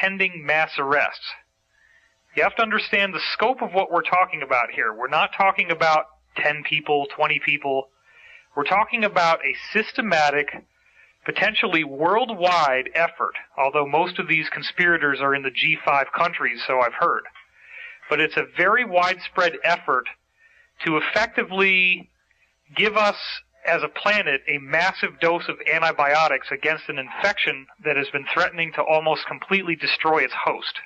pending mass arrests. You have to understand the scope of what we're talking about here. We're not talking about 10 people, 20 people. We're talking about a systematic, potentially worldwide effort, although most of these conspirators are in the G5 countries, so I've heard. But it's a very widespread effort to effectively give us, as a planet, a massive dose of antibiotics against an infection that has been threatening to almost completely destroy its host.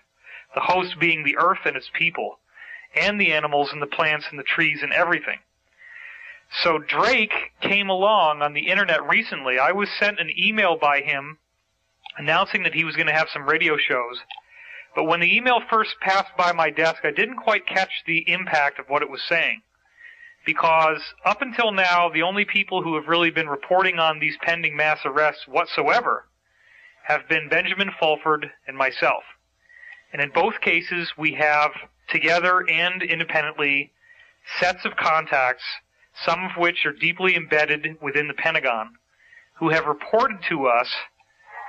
The host being the earth and its people, and the animals and the plants and the trees and everything. So Drake came along on the internet recently. I was sent an email by him announcing that he was going to have some radio shows. But when the email first passed by my desk, I didn't quite catch the impact of what it was saying. Because up until now, the only people who have really been reporting on these pending mass arrests whatsoever have been Benjamin Fulford and myself. And in both cases, we have, together and independently, sets of contacts, some of which are deeply embedded within the Pentagon, who have reported to us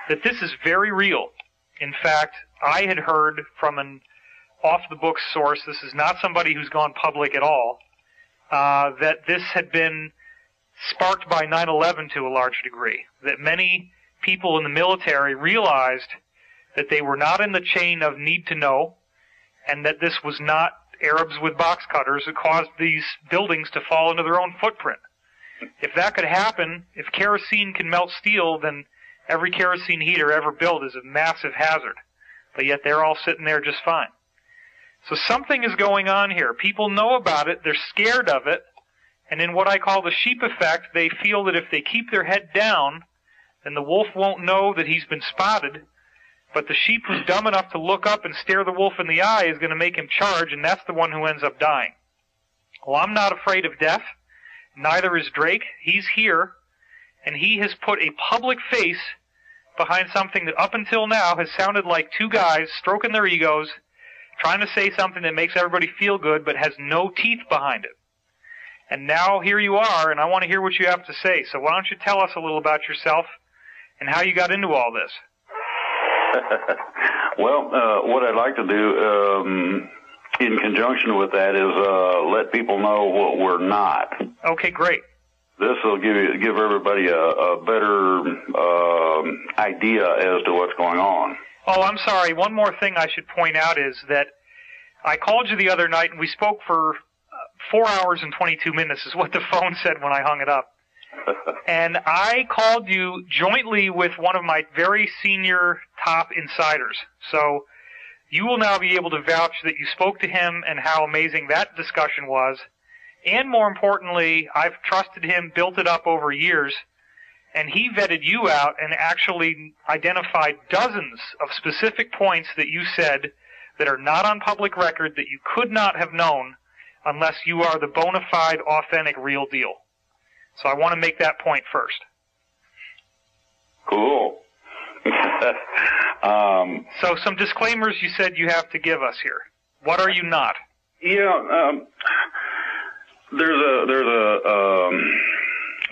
that this is very real. In fact, I had heard from an off-the-books source, this is not somebody who's gone public at all, that this had been sparked by 9/11 to a large degree, that many people in the military realized that they were not in the chain of need to know, and that this was not Arabs with box cutters that caused these buildings to fall into their own footprint. If that could happen, if kerosene can melt steel, then every kerosene heater ever built is a massive hazard. But yet they're all sitting there just fine. So something is going on here. People know about it, they're scared of it, and in what I call the sheep effect, they feel that if they keep their head down, then the wolf won't know that he's been spotted, but the sheep who's dumb enough to look up and stare the wolf in the eye is going to make him charge, and that's the one who ends up dying. Well, I'm not afraid of death. Neither is Drake. He's here, and he has put a public face behind something that up until now has sounded like two guys stroking their egos, trying to say something that makes everybody feel good, but has no teeth behind it. And now here you are, and I want to hear what you have to say. So why don't you tell us a little about yourself and how you got into all this? Well, what I'd like to do in conjunction with that is let people know what we're not. Okay, great. This will give everybody a better idea as to what's going on. Oh, I'm sorry. One more thing I should point out is that I called you the other night, and we spoke for 4 hours and 22 minutes is what the phone said when I hung it up. And I called you jointly with one of my very senior top insiders. So you will now be able to vouch that you spoke to him and how amazing that discussion was. And more importantly, I've trusted him, built it up over years, and he vetted you out and actually identified dozens of specific points that you said that are not on public record that you could not have known unless you are the bona fide, authentic, real deal. So I want to make that point first. Cool. So some disclaimers you said you have to give us here. What are you not? Yeah, there's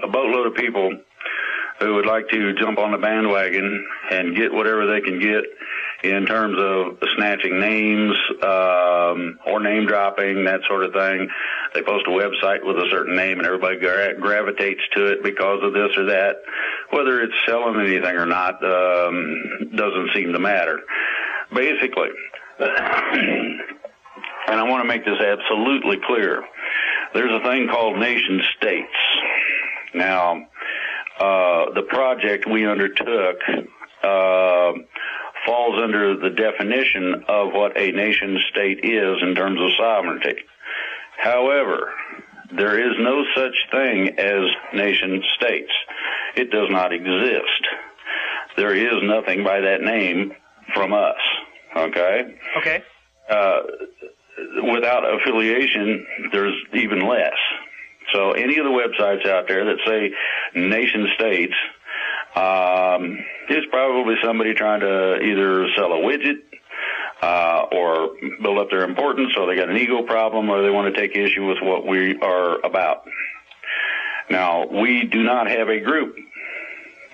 a boatload of people who would like to jump on the bandwagon and get whatever they can get in terms of snatching names or name dropping, that sort of thing. They post a website with a certain name and everybody gravitates to it because of this or that. Whether it's selling anything or not doesn't seem to matter. Basically, and I want to make this absolutely clear, there's a thing called nation states. Now, the project we undertook falls under the definition of what a nation state is in terms of sovereignty. However, there is no such thing as nation states. It does not exist. There is nothing by that name from us, okay? Okay. Without affiliation, there's even less. So any of the websites out there that say nation states, is probably somebody trying to either sell a widget or build up their importance, or they got an ego problem, or they want to take issue with what we are about. Now, we do not have a group.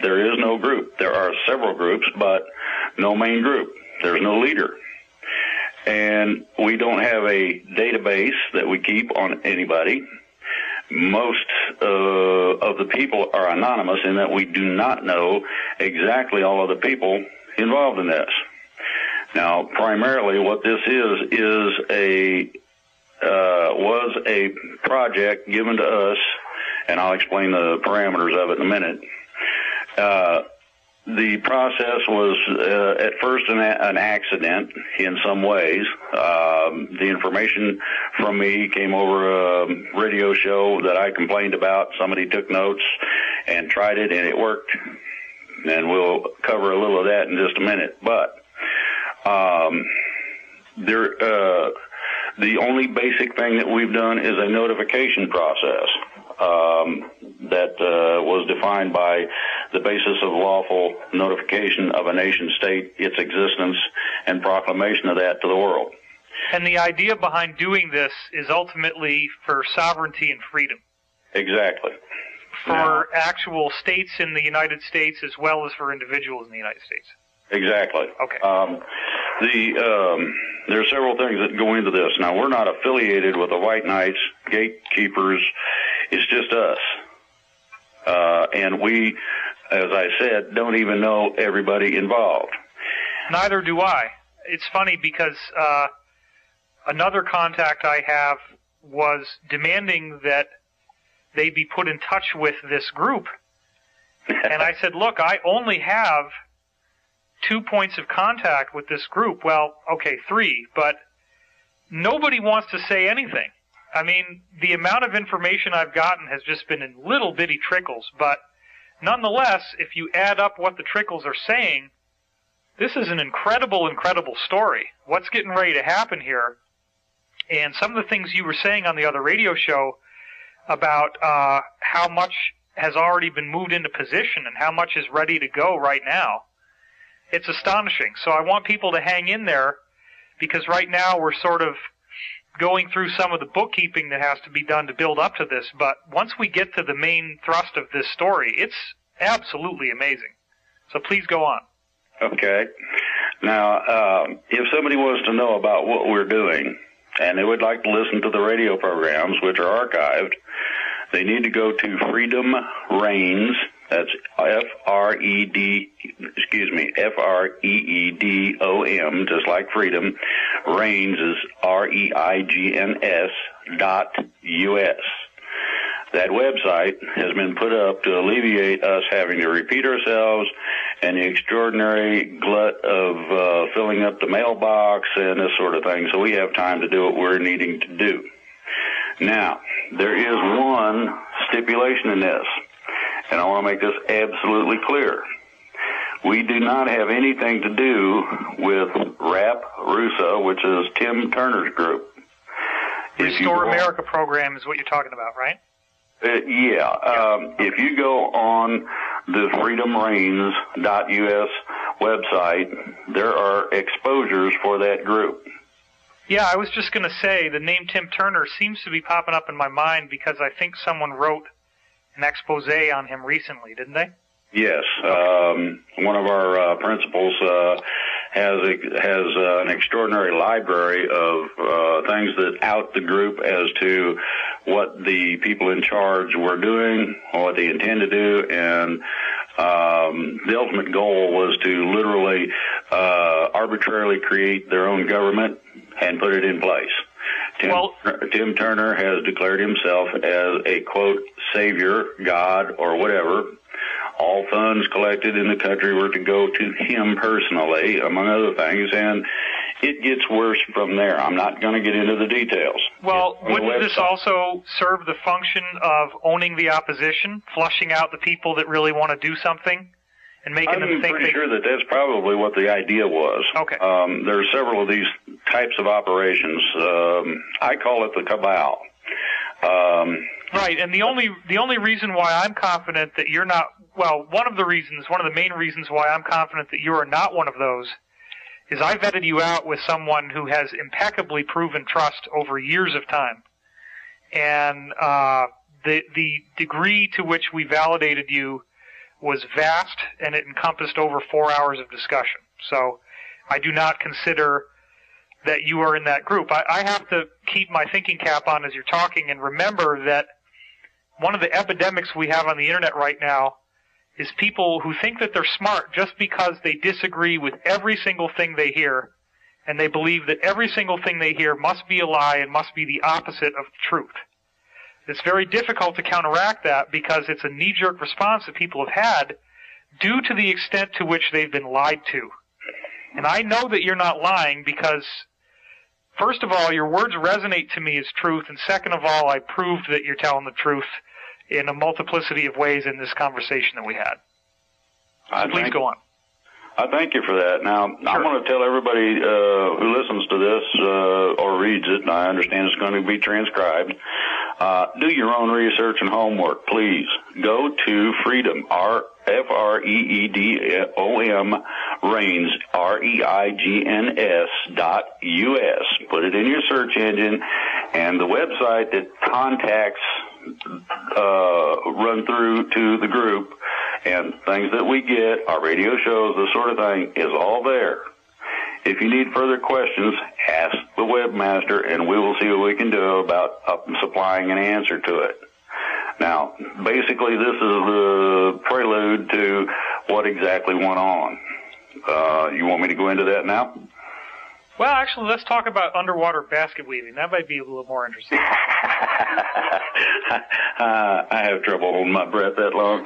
There is no group. There are several groups, but no main group. There's no leader. And we don't have a database that we keep on anybody. Most of the people are anonymous in that we do not know exactly all of the people involved in this. Now, primarily what this was a project given to us, and I'll explain the parameters of it in a minute. The process was at first an accident in some ways. The information from me came over a radio show that I complained about. Somebody took notes and tried it, and it worked. And we'll cover a little of that in just a minute. But the only basic thing that we've done is a notification process that was defined by the basis of lawful notification of a nation state, its existence, and proclamation of that to the world. And the idea behind doing this is ultimately for sovereignty and freedom. Exactly. For actual states in the United States as well as for individuals in the United States. Exactly. Okay. There are several things that go into this. Now, we're not affiliated with the White Knights, gatekeepers. It's just us. And we, as I said, don't even know everybody involved. Neither do I. It's funny because another contact I have was demanding that they be put in touch with this group. And I said, look, I only have 2 points of contact with this group. Well, okay, 3, but nobody wants to say anything. I mean, the amount of information I've gotten has just been in little bitty trickles, but nonetheless, if you add up what the trickles are saying, this is an incredible, incredible story. What's getting ready to happen here? And some of the things you were saying on the other radio show about how much has already been moved into position and how much is ready to go right now, it's astonishing. So I want people to hang in there, because right now we're sort of going through some of the bookkeeping that has to be done to build up to this. But once we get to the main thrust of this story, it's absolutely amazing. So please go on. Okay. Now, if somebody wants to know about what we're doing, and they would like to listen to the radio programs, which are archived, they need to go to Freedom Reigns. That's Freedom, just like freedom. Reigns is REIGNS.US. That website has been put up to alleviate us having to repeat ourselves and the extraordinary glut of filling up the mailbox and this sort of thing, so we have time to do what we're needing to do. Now, there is one stipulation in this, and I want to make this absolutely clear. We do not have anything to do with RAP Rusa, which is Tim Turner's group. Restore America program is what you're talking about, right? If you go on the freedomreigns.us website, there are exposures for that group. Yeah, I was just going to say the name Tim Turner seems to be popping up in my mind because I think someone wrote an expose on him recently, didn't they? Yes. One of our principals has an extraordinary library of things that out the group as to what the people in charge were doing, what they intend to do, and the ultimate goal was to literally arbitrarily create their own government and put it in place. Tim Turner has declared himself as a, quote, savior, God, or whatever. All funds collected in the country were to go to him personally, among other things, and it gets worse from there. I'm not going to get into the details. Well, wouldn't this also serve the function of owning the opposition, flushing out the people that really want to do something, and making them think? I'm pretty sure that that's probably what the idea was. Okay. There are several of these types of operations. I call it the cabal. Right, and the only reason why I'm confident that you're not, well, one of the main reasons why I'm confident that you are not one of those is I vetted you out with someone who has impeccably proven trust over years of time. And the degree to which we validated you was vast, and it encompassed over 4 hours of discussion. So I do not consider that you are in that group. I have to keep my thinking cap on as you're talking and remember that one of the epidemics we have on the internet right now is people who think that they're smart just because they disagree with every single thing they hear, and they believe that every single thing they hear must be a lie and must be the opposite of the truth. It's very difficult to counteract that because it's a knee-jerk response that people have had due to the extent to which they've been lied to. And I know that you're not lying because, first of all, your words resonate to me as truth, and second of all, I proved that you're telling the truth in a multiplicity of ways in this conversation that we had. So please go on. I thank you for that. Now, sure. I want to tell everybody who listens to this or reads it, and I understand it's going to be transcribed, do your own research and homework, please. Go to Freedom, Freedom, Reigns, REIGNS.US. Put it in your search engine, and the website that contacts run through to the group and things that we get, our radio shows, this sort of thing, is all there. If you need further questions, ask the webmaster, and we will see what we can do about supplying an answer to it. Now, basically, this is the prelude to what exactly went on. You want me to go into that now? Well, actually, let's talk about underwater basket weaving. That might be a little more interesting. I have trouble holding my breath that long.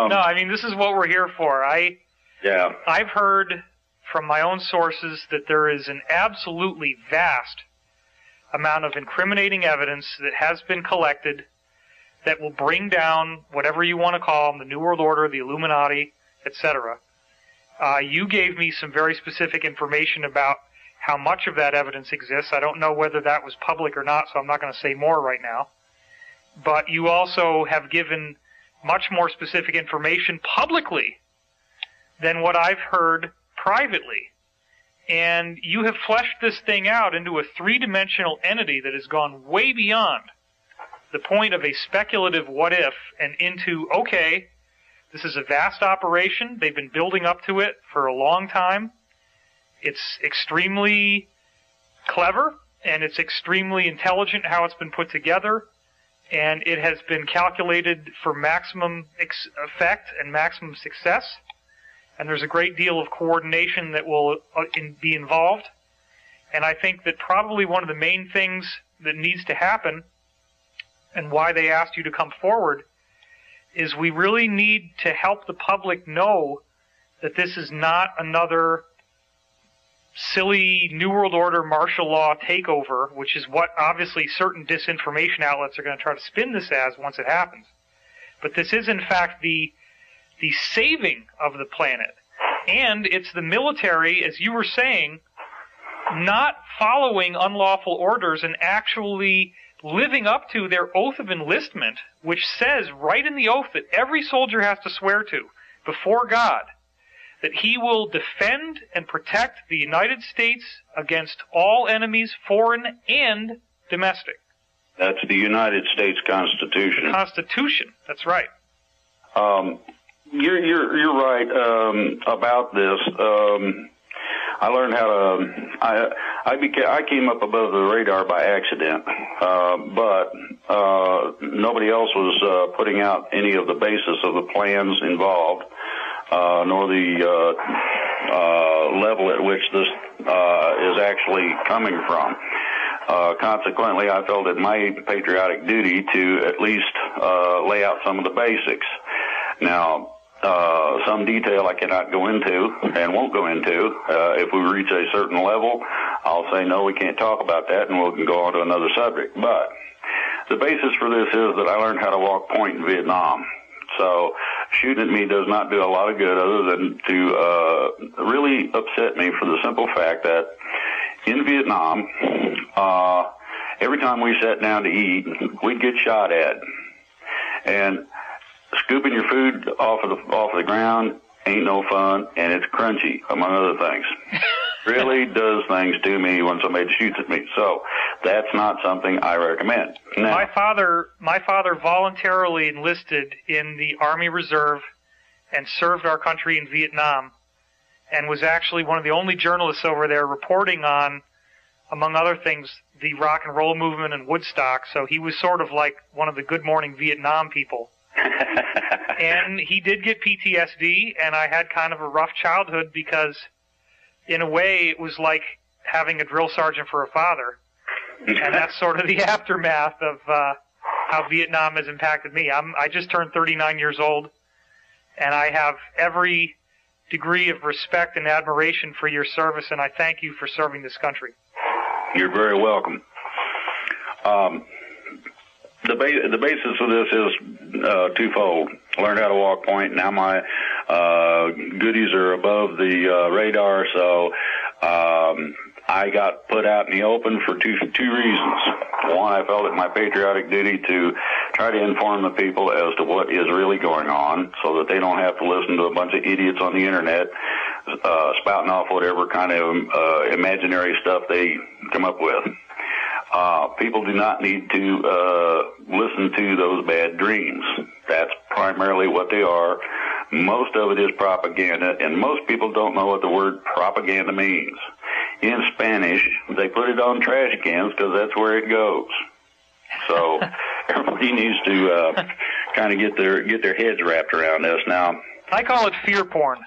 No, I mean, this is what we're here for. I've heard from my own sources that there is an absolutely vast amount of incriminating evidence that has been collected that will bring down whatever you want to call them, the New World Order, the Illuminati, etc. You gave me some very specific information about how much of that evidence exists. I don't know whether that was public or not, so I'm not going to say more right now. But you also have given much more specific information publicly than what I've heard privately. And you have fleshed this thing out into a three-dimensional entity that has gone way beyond the point of a speculative what if and into, okay, this is a vast operation. They've been building up to it for a long time. It's extremely clever, and it's extremely intelligent how it's been put together, and it has been calculated for maximum effect and maximum success. And there's a great deal of coordination that will be involved. And I think that probably one of the main things that needs to happen, and why they asked you to come forward, is we really need to help the public know that this is not another silly New World Order martial law takeover, which is what obviously certain disinformation outlets are going to try to spin this as once it happens. But this is in fact the saving of the planet. And it's the military, as you were saying, not following unlawful orders and actually living up to their oath of enlistment, which says right in the oath that every soldier has to swear to before God that he will defend and protect the United States against all enemies, foreign and domestic. That's the United States Constitution. The Constitution, that's right. You're right about this. I learned how to. I came up above the radar by accident, but nobody else was putting out any of the basis of the plans involved, nor the level at which this is actually coming from. Consequently, I felt it my patriotic duty to at least lay out some of the basics. Now, some detail I cannot go into and won't go into. If we reach a certain level, I'll say, no, we can't talk about that, and we can go on to another subject. But the basis for this is that I learned how to walk point in Vietnam. So shooting at me does not do a lot of good other than to really upset me for the simple fact that in Vietnam, every time we sat down to eat, we'd get shot at. And scooping your food off of the ground ain't no fun, and it's crunchy, among other things. Really does things to me when somebody shoots at me. So that's not something I recommend. Now, my father voluntarily enlisted in the Army Reserve and served our country in Vietnam. and was actually one of the only journalists over there reporting on, among other things, the rock and roll movement in Woodstock. So he was sort of like one of the Good Morning Vietnam people. And he did get PTSD, and I had kind of a rough childhood because, in a way, it was like having a drill sergeant for a father. And that's sort of the aftermath of how Vietnam has impacted me. I just turned 39 years old, and I have every degree of respect and admiration for your service, and I thank you for serving this country. You're very welcome. The basis of this is twofold. Learned how to walk point. Now my goodies are above the radar, so I got put out in the open for two reasons. One, I felt it my patriotic duty to try to inform the people as to what is really going on so that they don't have to listen to a bunch of idiots on the internet spouting off whatever kind of imaginary stuff they come up with. People do not need to listen to those bad dreams. That's primarily what they are. Most of it is propaganda, and most people don't know what the word propaganda means. In Spanish, they put it on trash cans because that's where it goes. So everybody needs to kind of get their heads wrapped around this. Now, I call it fear porn.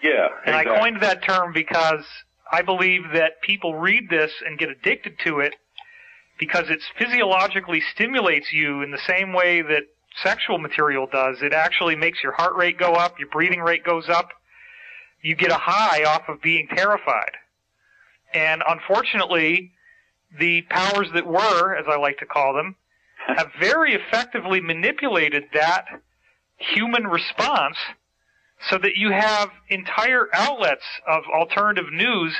Yeah, and exactly. I coined that term because I believe that people read this and get addicted to it because it physiologically stimulates you in the same way that sexual material does. It actually makes your heart rate go up, your breathing rate goes up. You get a high off of being terrified. And unfortunately, the powers that were, as I like to call them, have very effectively manipulated that human response so that you have entire outlets of alternative news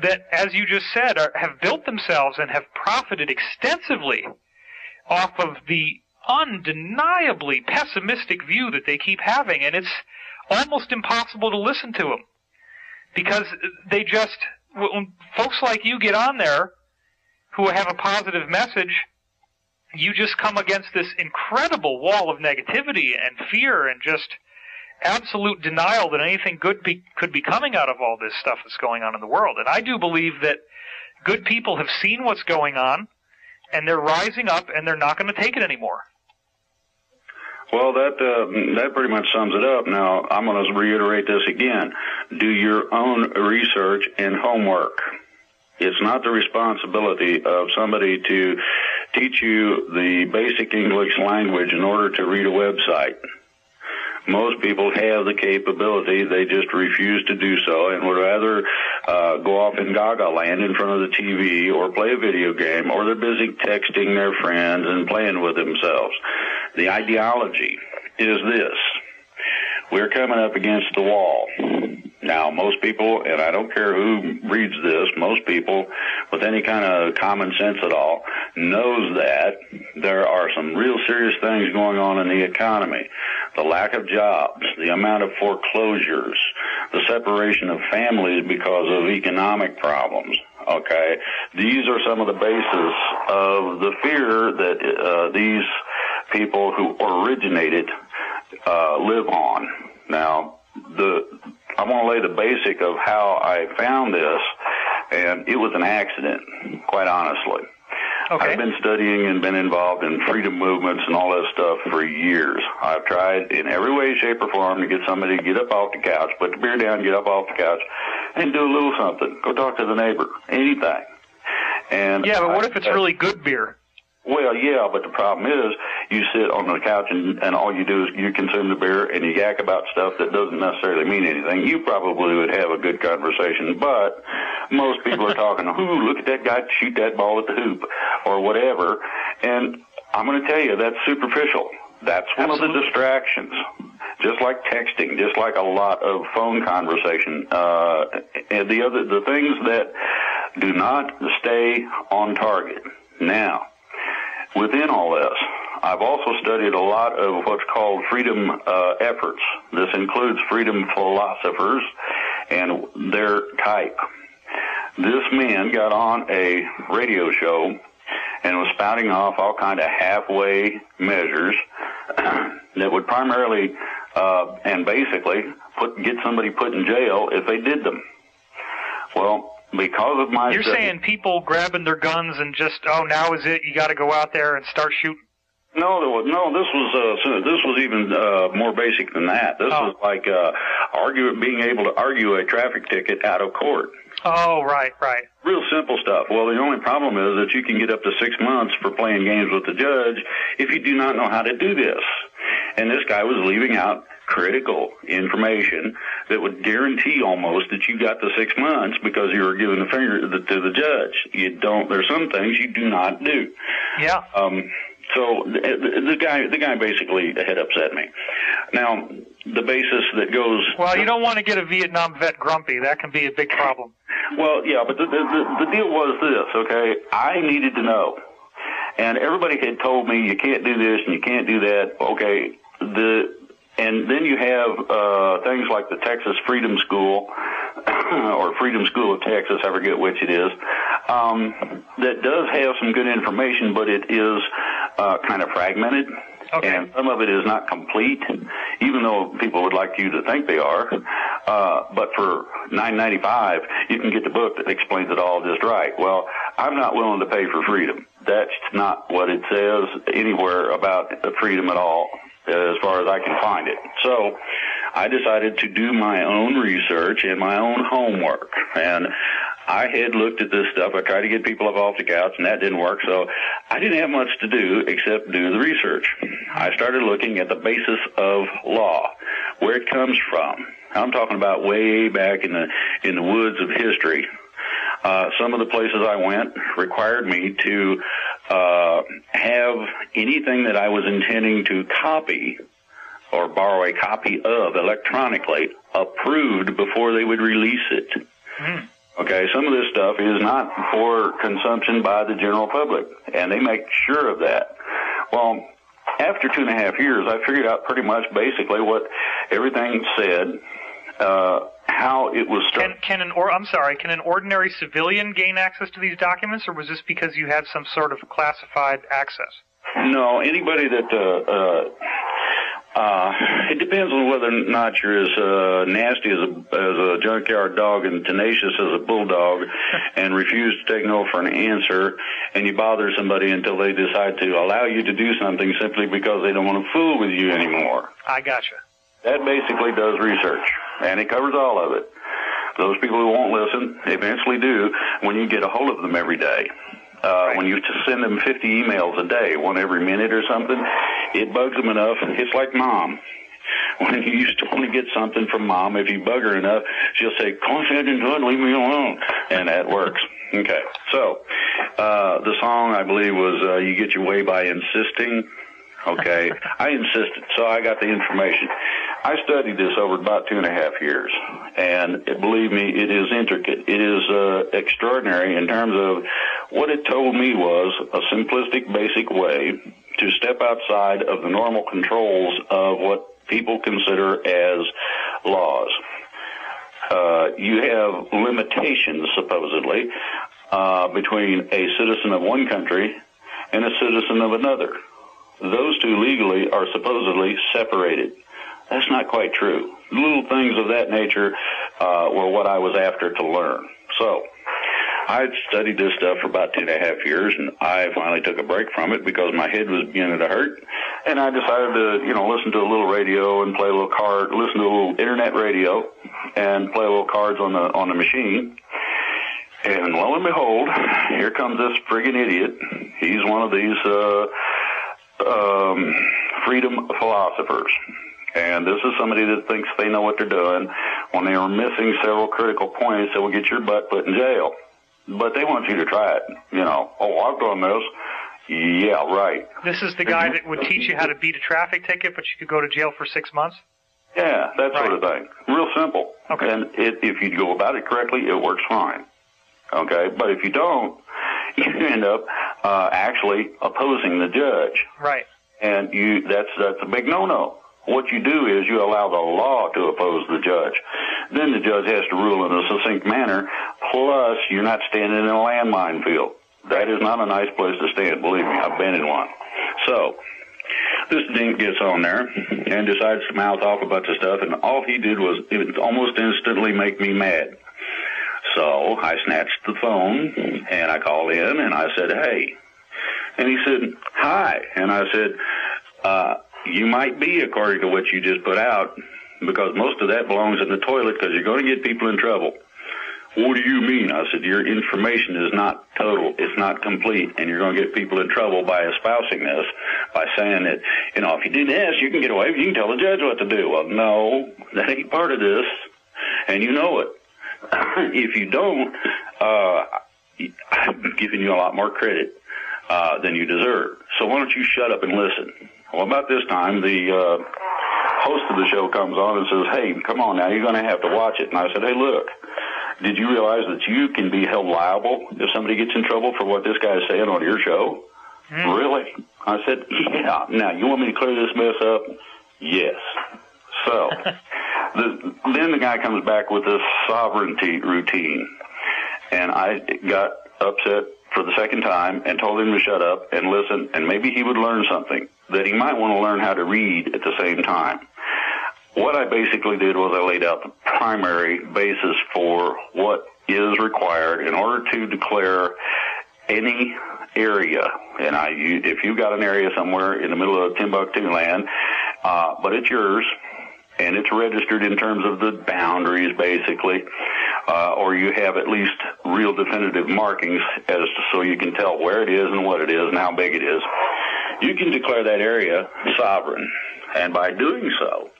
that, as you just said, have built themselves and have profited extensively off of the undeniably pessimistic view that they keep having. And it's almost impossible to listen to them because they just, when folks like you get on there who have a positive message, you just come against this incredible wall of negativity and fear and just absolute denial that anything good could be coming out of all this stuff that's going on in the world. And I do believe that good people have seen what's going on, and they're rising up, and they're not going to take it anymore. Well, that pretty much sums it up. Now, I'm going to reiterate this again. Do your own research and homework. It's not the responsibility of somebody to teach you the basic English language in order to read a website. Most people have the capability, they just refuse to do so and would rather go off in gaga land in front of the TV or play a video game, or they're busy texting their friends and playing with themselves. The ideology is this. We're coming up against the wall. Now, most people, and I don't care who reads this, most people with any kind of common sense at all knows that there are some real serious things going on in the economy. The lack of jobs, the amount of foreclosures, the separation of families because of economic problems. Okay, these are some of the basis of the fear that these people who originated live on. Now, I want to lay the basic of how I found this, and it was an accident, quite honestly. Okay. I've been studying and been involved in freedom movements and all that stuff for years. I've tried in every way, shape, or form to get somebody to get up off the couch, put the beer down, get up off the couch, and do a little something. Go talk to the neighbor, anything. And yeah, but what if it's really good beer? Well, yeah, but the problem is you sit on the couch and all you do is you consume the beer and you yak about stuff that doesn't necessarily mean anything. You probably would have a good conversation, but most people are talking, ooh, look at that guy shoot that ball at the hoop or whatever. And I'm going to tell you, that's superficial. That's one of the distractions. Just like texting, just like a lot of phone conversation. And the things that do not stay on target. Now, within all this, I've also studied a lot of what's called freedom efforts. This includes freedom philosophers and their type. This man got on a radio show and was spouting off all kind of halfway measures that would primarily and basically get somebody put in jail if they did them. Well, because of my... You're saying people grabbing their guns and just, now is it, you got to go out there and start shooting? No, this was even more basic than that. This was like being able to argue a traffic ticket out of court. Oh, right. Real simple stuff. Well, the only problem is that you can get up to 6 months for playing games with the judge if you do not know how to do this. And this guy was leaving out critical information that would guarantee almost that you got the 6 months because you were giving the finger to the judge. There's some things you do not do. Yeah. So the guy basically had upset me. Now, the basis that goes... Well, you don't want to get a Vietnam vet grumpy. That can be a big problem. Well, yeah, but the deal was this, okay? I needed to know. And everybody had told me you can't do this and you can't do that. Okay, and then you have things like the Texas Freedom School or Freedom School of Texas, I forget which it is, that does have some good information, but it is kind of fragmented. Okay. And some of it is not complete, even though people would like you to think they are. But for $9.95, you can get the book that explains it all just right. Well, I'm not willing to pay for freedom. That's not what it says anywhere about freedom at all, as far as I can find it. So I decided to do my own research and my own homework. And I had looked at this stuff. I tried to get people up off the couch, and that didn't work. So I didn't have much to do except do the research. I started looking at the basis of law, where it comes from. I'm talking about way back in the woods of history. Some of the places I went required me to have anything that I was intending to copy or borrow a copy of electronically approved before they would release it. Okay, some of this stuff is not for consumption by the general public, and they make sure of that. Well, after 2.5 years, I figured out pretty much basically what everything said, how it was structured. Can an ordinary civilian gain access to these documents, or was this because you had some sort of classified access? No, anybody that it depends on whether or not you're as nasty as a junkyard dog and tenacious as a bulldog and refuse to take no for an answer, and you bother somebody until they decide to allow you to do something simply because they don't want to fool with you anymore. I gotcha. That basically does research, and it covers all of it. Those people who won't listen eventually do when you get a hold of them every day. When you just send them 50 emails a day, one every minute or something, it bugs them enough. It's like Mom. When you used to want to get something from Mom, if you bug her enough, she'll say, "Concentrate into it, leave me alone." And that works. Okay. So, the song, I believe, was You Get Your Way by Insisting. Okay. I insisted, so I got the information. I studied this over about 2.5 years, and believe me, it is intricate. It is extraordinary in terms of what it told me was a simplistic, basic way to step outside of the normal controls of what people consider as laws. You have limitations, supposedly, between a citizen of one country and a citizen of another. Those two legally are supposedly separated. That's not quite true. Little things of that nature were what I was after to learn. So I'd studied this stuff for about 2.5 years, and I finally took a break from it because my head was beginning to hurt. And I decided to, listen to a little radio and play a little card, listen to a little internet radio and play a little cards on the machine. And lo and behold, here comes this friggin' idiot. He's one of these freedom philosophers. And this is somebody that thinks they know what they're doing when they are missing several critical points that will get your butt put in jail. But they want you to try it. I've done this. Yeah, right. This is the guy that would teach you how to beat a traffic ticket, but you could go to jail for 6 months? Yeah, that sort of thing. Real simple. Okay. And if you go about it correctly, it works fine. Okay? But if you don't, you end up actually opposing the judge. Right. And that's a big no-no. What you do is you allow the law to oppose the judge. Then the judge has to rule in a succinct manner, plus you're not standing in a landmine field. That is not a nice place to stand, believe me. I've been in one. So This dink gets on there and decides to mouth off a bunch of stuff, and all he did was almost instantly make me mad. So I snatched the phone, and I called in, and I said, hey. And he said, hi. And I said, you might be, according to what you just put out, because most of that belongs in the toilet because you're going to get people in trouble. What do you mean? I said, your information is not total. It's not complete, and you're going to get people in trouble by espousing this, by saying that, if you do this, you can get away. You can tell the judge what to do. Well, no, that ain't part of this, and you know it. If you don't, I'm giving you a lot more credit than you deserve. So why don't you shut up and listen? Well, about this time, the host of the show comes on and says, hey, come on now, you're going to have to watch it. And I said, hey, look, did you realize that you can be held liable if somebody gets in trouble for what this guy is saying on your show? Really? I said, yeah. Now, you want me to clear this mess up? Yes. So then the guy comes back with this sovereignty routine, and I got upset for the second time and told him to shut up and listen, and maybe he would learn something, that he might want to learn how to read at the same time. What I basically did was I laid out the primary basis for what is required in order to declare any area. And if you've got an area somewhere in the middle of Timbuktu land, but it's yours, and it's registered in terms of the boundaries, basically, or you have at least real definitive markings so you can tell where it is and what it is and how big it is, you can declare that area sovereign. And by doing so,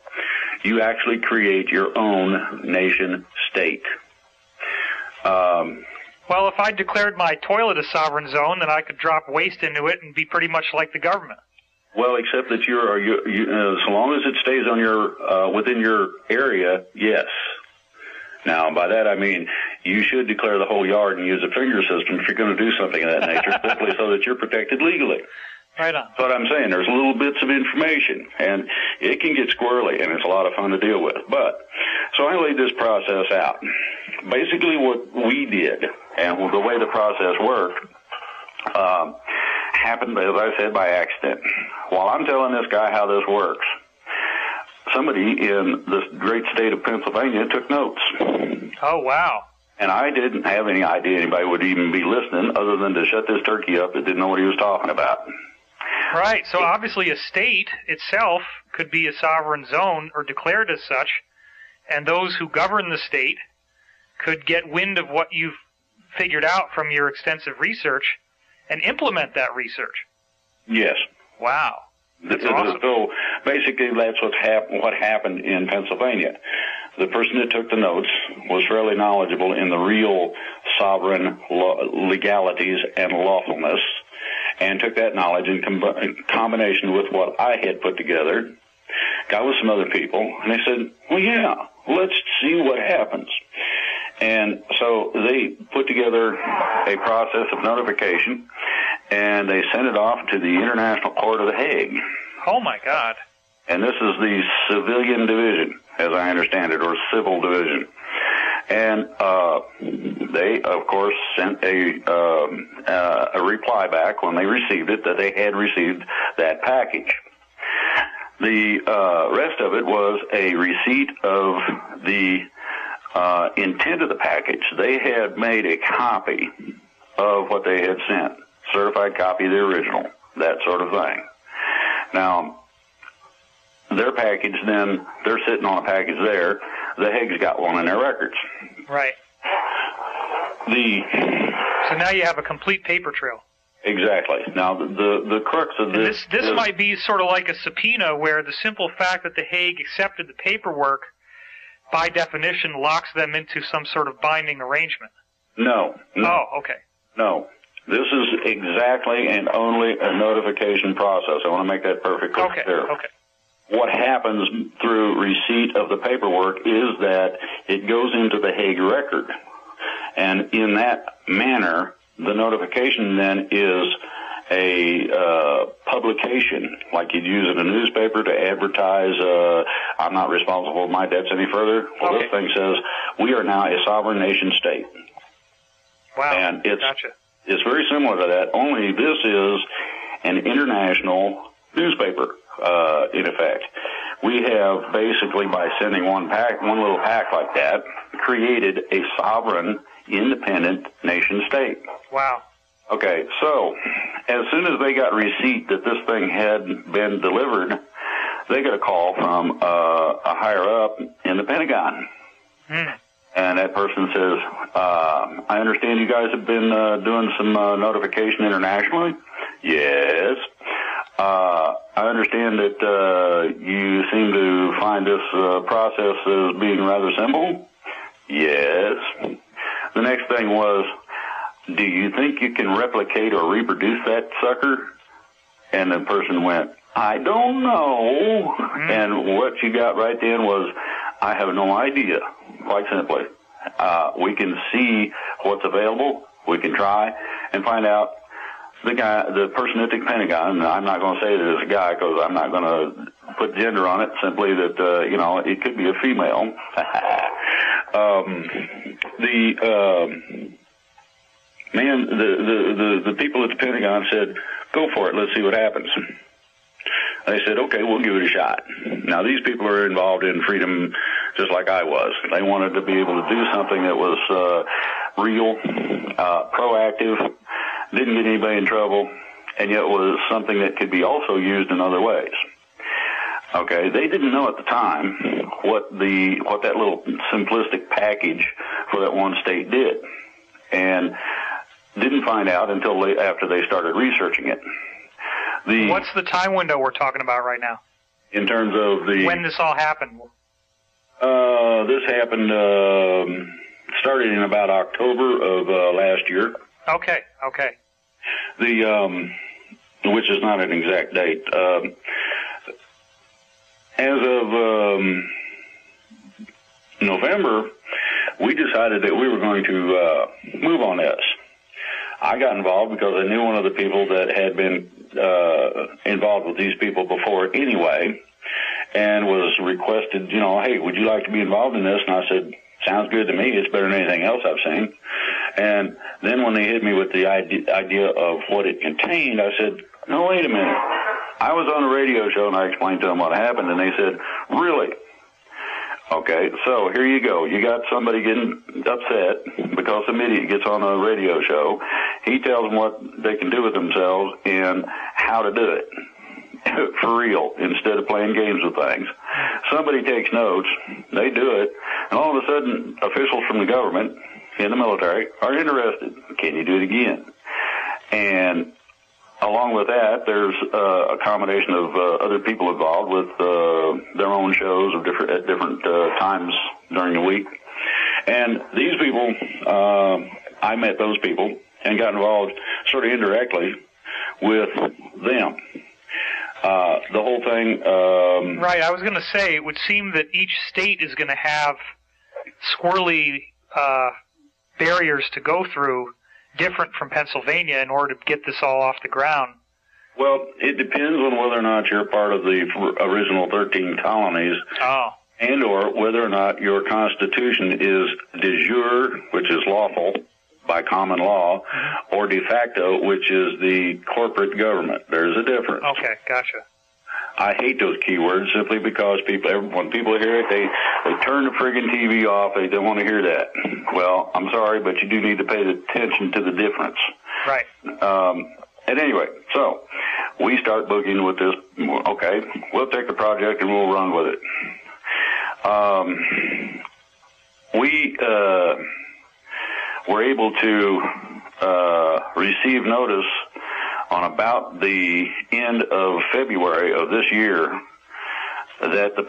you actually create your own nation state. Well, if I declared my toilet a sovereign zone, then I could drop waste into it and be pretty much like the government. Well, except that so long as it stays on within your area, yes. Now, by that I mean you should declare the whole yard and use a finger system if you're going to do something of that nature, simply so that you're protected legally. Right on. That's what I'm saying. There's little bits of information, and it can get squirrely, and it's a lot of fun to deal with. But, so I laid this process out. Basically what we did, and the way the process worked, happened, as I said, by accident. While I'm telling this guy how this works, somebody in this great state of Pennsylvania took notes. Oh, wow. And I didn't have any idea anybody would even be listening other than to shut this turkey up that didn't know what he was talking about. Right, so obviously a state itself could be a sovereign zone or declared as such, and those who govern the state could get wind of what you've figured out from your extensive research and implement that research. Yes. Wow. That's awesome. So basically that's what happened in Pennsylvania. The person that took the notes was fairly knowledgeable in the real sovereign legalities and lawfulness, and took that knowledge in combination with what I had put together, got with some other people, and they said, well, yeah, let's see what happens. And so they put together a process of notification, and they sent it off to the International Court of The Hague. Oh, my God. And this is the civilian division, as I understand it, or civil division. And they, of course, sent a reply back when they received it that they had received that package. The rest of it was a receipt of the intent of the package. They had made a copy of what they had sent, certified copy of the original, that sort of thing. Now, their package then, they're sitting on a package there. The Hague's got one in their records. Right. So now you have a complete paper trail. Exactly. Now, the crux of this might be sort of like a subpoena where the simple fact that the Hague accepted the paperwork, by definition, locks them into some sort of binding arrangement. No. Oh, okay. No. This is exactly and only a notification process. I want to make that perfectly clear. Okay. What happens through receipt of the paperwork is that it goes into the Hague record. And in that manner, the notification then is a publication, like you'd use in a newspaper to advertise, I'm not responsible for my debts any further. Well, okay. This thing says, we are now a sovereign nation state. Wow, and gotcha. It's very similar to that, only this is an international newspaper. in effect. We have basically, by sending one little pack like that, created a sovereign, independent nation state. Wow. Okay, so as soon as they got receipt that this thing had been delivered, they got a call from a higher up in the Pentagon. And that person says, I understand you guys have been doing some notification internationally? Yes. I understand that you seem to find this process as being rather simple? Yes. The next thing was, do you think you can replicate or reproduce that sucker? And the person went, I don't know. And what you got right then was, I have no idea, quite simply. We can see what's available. We can try and find out. The person at the Pentagon, I'm not going to say that it's a guy because I'm not going to put gender on it, simply that, it could be a female. The people at the Pentagon said, go for it, let's see what happens. They said, okay, we'll give it a shot. Now, these people are involved in freedom just like I was. They wanted to be able to do something that was real, proactive, didn't get anybody in trouble, and yet was something that could be also used in other ways. Okay, they didn't know at the time what that little simplistic package for that one state did, and didn't find out until after they started researching it. What's the time window we're talking about right now? In terms of when this all happened? This happened, started in about October of last year. Okay. Which is not an exact date. As of November, we decided that we were going to move on this. I got involved because I knew one of the people that had been involved with these people before anyway, and was requested, hey, would you like to be involved in this? And I said, sounds good to me. It's better than anything else I've seen. And then when they hit me with the idea of what it contained, I said, no, wait a minute. I was on a radio show and I explained to them what happened, and they said, really? Okay, so here you go. You got somebody getting upset because some idiot gets on a radio show. He tells them what they can do with themselves and how to do it for real instead of playing games with things. Somebody takes notes, they do it, and all of a sudden officials from the government in the military are interested. Can you do it again? And along with that, there's a combination of other people involved with their own shows at different times during the week. And these people, I met those people and got involved sort of indirectly with them. The whole thing... right, I was going to say, it would seem that each state is going to have squirrely barriers to go through, different from Pennsylvania, in order to get this all off the ground. Well, it depends on whether or not you're part of the original 13 colonies, and or whether or not your constitution is de jure, which is lawful by common law, or de facto, which is the corporate government. There's a difference. Okay, gotcha. I hate those keywords simply because when people hear it, they turn the friggin' TV off. They don't want to hear that. Well, I'm sorry, but you do need to pay attention to the difference. Right. At any rate, so we start boogieing with this. Okay, we'll take the project and we'll run with it. We were able to receive notice on about the end of February of this year that the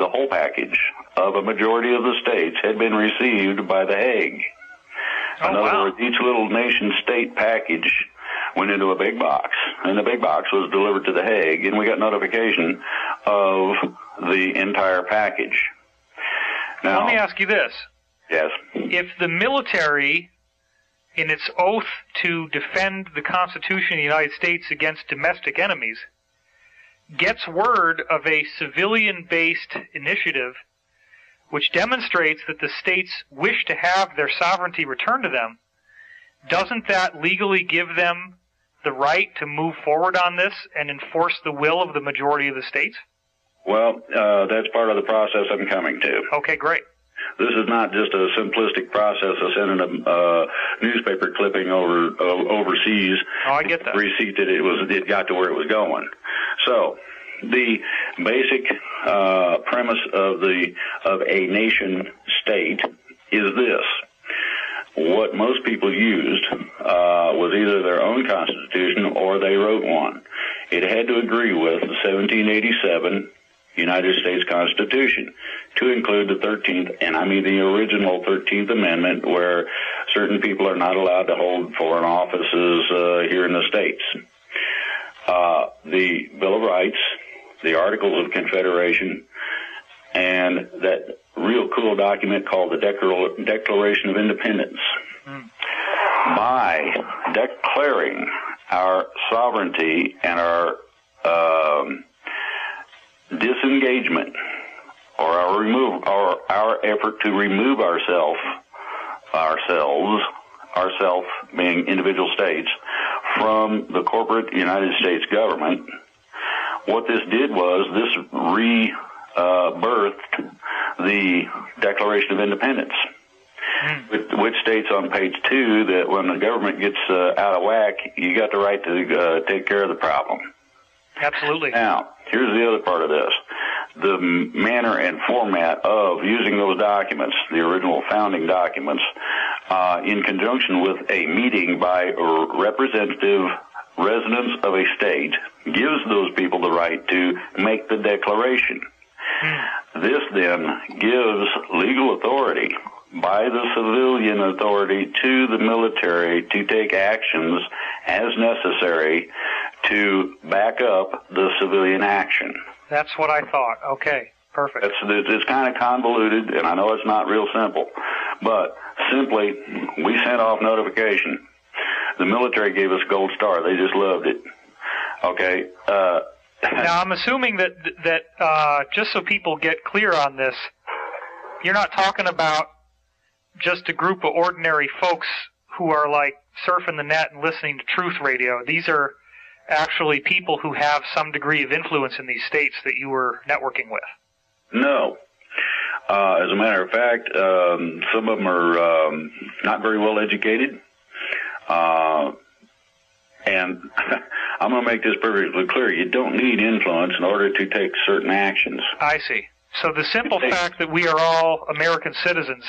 whole package of a majority of the states had been received by The Hague. In other words, each little nation-state package went into a big box, and the big box was delivered to The Hague, and we got notification of the entire package. Now, let me ask you this. Yes. If the military, in its oath to defend the Constitution of the United States against domestic enemies, gets word of a civilian-based initiative which demonstrates that the states wish to have their sovereignty returned to them, doesn't that legally give them the right to move forward on this and enforce the will of the majority of the states? Well, that's part of the process I'm coming to. Okay, great. This is not just a simplistic process of sending a newspaper clipping overseas. Oh, I get that. Receipt that it got to where it was going. So the basic premise of a nation state is this. What most people used was either their own constitution or they wrote one. It had to agree with the 1787 United States Constitution to include the 13th, and I mean the original 13th Amendment, where certain people are not allowed to hold foreign offices here in the States. The Bill of Rights, the Articles of Confederation, and that real cool document called the Declaration of Independence. By declaring our sovereignty and our disengagement or our effort to remove ourselves being individual states, from the corporate United States government, what this did was this rebirthed the Declaration of Independence, which states on page 2 that when the government gets out of whack, you got the right to take care of the problem. Absolutely. Now, here's the other part of this. The manner and format of using those documents, the original founding documents, in conjunction with a meeting by representative residents of a state, gives those people the right to make the declaration. This then gives legal authority by the civilian authority to the military to take actions as necessary to back up the civilian action. That's what I thought. Okay, perfect. It's kind of convoluted, and I know it's not real simple, but simply, we sent off notification. The military gave us gold star. They just loved it. Okay. Now, I'm assuming that just so people get clear on this, you're not talking about just a group of ordinary folks who are like surfing the net and listening to truth radio. These are actually people who have some degree of influence in these states that you were networking with. No. As a matter of fact, some of them are not very well educated. And I'm going to make this perfectly clear. You don't need influence in order to take certain actions. I see. So the simple fact that we are all American citizens,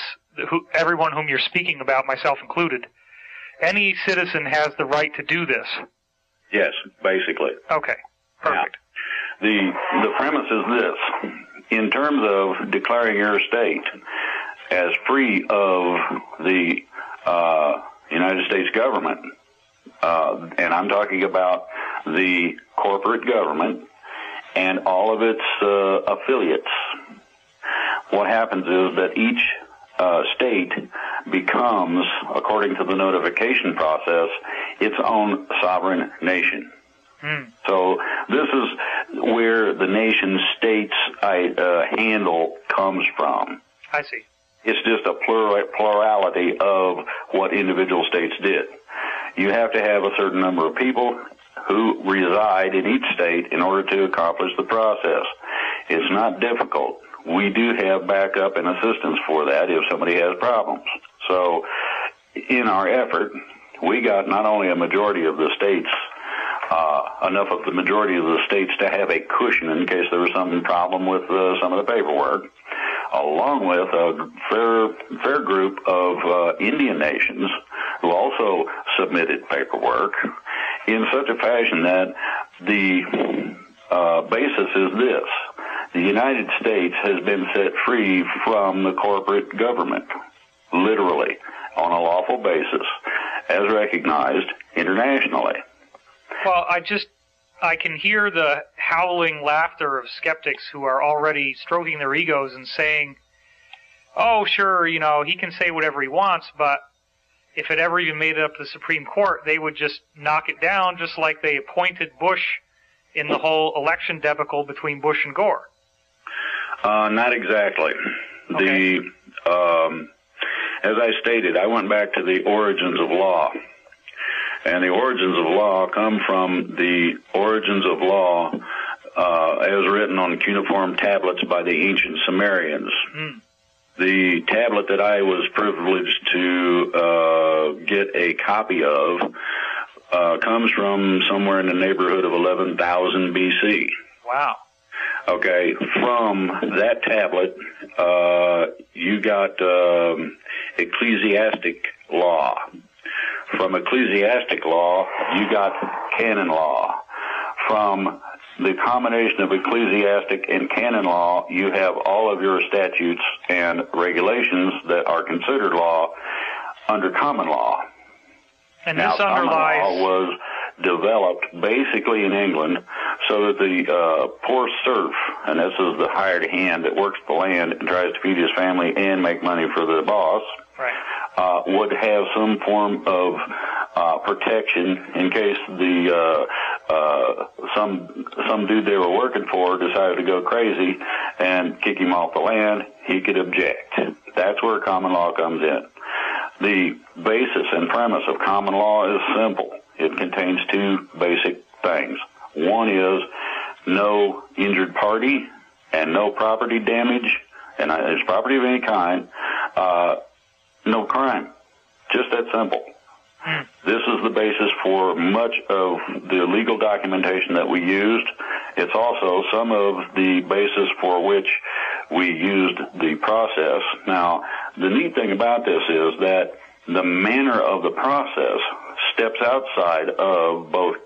everyone whom you're speaking about, myself included, any citizen has the right to do this. Yes, basically. Okay, perfect. Now, the premise is this. In terms of declaring your state as free of the United States government, and I'm talking about the corporate government and all of its affiliates, what happens is that each state becomes, according to the notification process, its own sovereign nation. So this is where the nation states handle comes from. I see. It's just a plurality of what individual states did. You have to have a certain number of people who reside in each state in order to accomplish the process. It's not difficult. We do have backup and assistance for that if somebody has problems. So in our effort, we got not only a majority of the states, enough of the majority of the states to have a cushion in case there was some problem with some of the paperwork, along with a fair group of Indian nations who also submitted paperwork in such a fashion that the basis is this. The United States has been set free from the corporate government, literally, on a lawful basis, as recognized internationally. Well, I can hear the howling laughter of skeptics who are already stroking their egos and saying, oh, sure, he can say whatever he wants, but if it ever even made it up to the Supreme Court, they would just knock it down, just like they appointed Bush in the whole election debacle between Bush and Gore. Not exactly. Okay. As I stated, I went back to the origins of law. And the origins of law come from the origins of law as written on cuneiform tablets by the ancient Sumerians. The tablet that I was privileged to get a copy of comes from somewhere in the neighborhood of 11,000 BC. Wow. Okay, from that tablet, you got ecclesiastic law. From ecclesiastic law, you got canon law. From the combination of ecclesiastic and canon law, you have all of your statutes and regulations that are considered law under common law. And now, this underlies... common law was developed basically in England so that the poor serf, and this is the hired hand that works the land and tries to feed his family and make money for the boss, would have some form of protection in case the some dude they were working for decided to go crazy and kick him off the land. He could object. That's where common law comes in. The basis and premise of common law is simple. It contains two basic things. One is no injured party and no property damage, and it's property of any kind, no crime. Just that simple. This is the basis for much of the legal documentation that we used. It's also some of the basis for which we used the process. Now, the neat thing about this is that the manner of the steps outside of both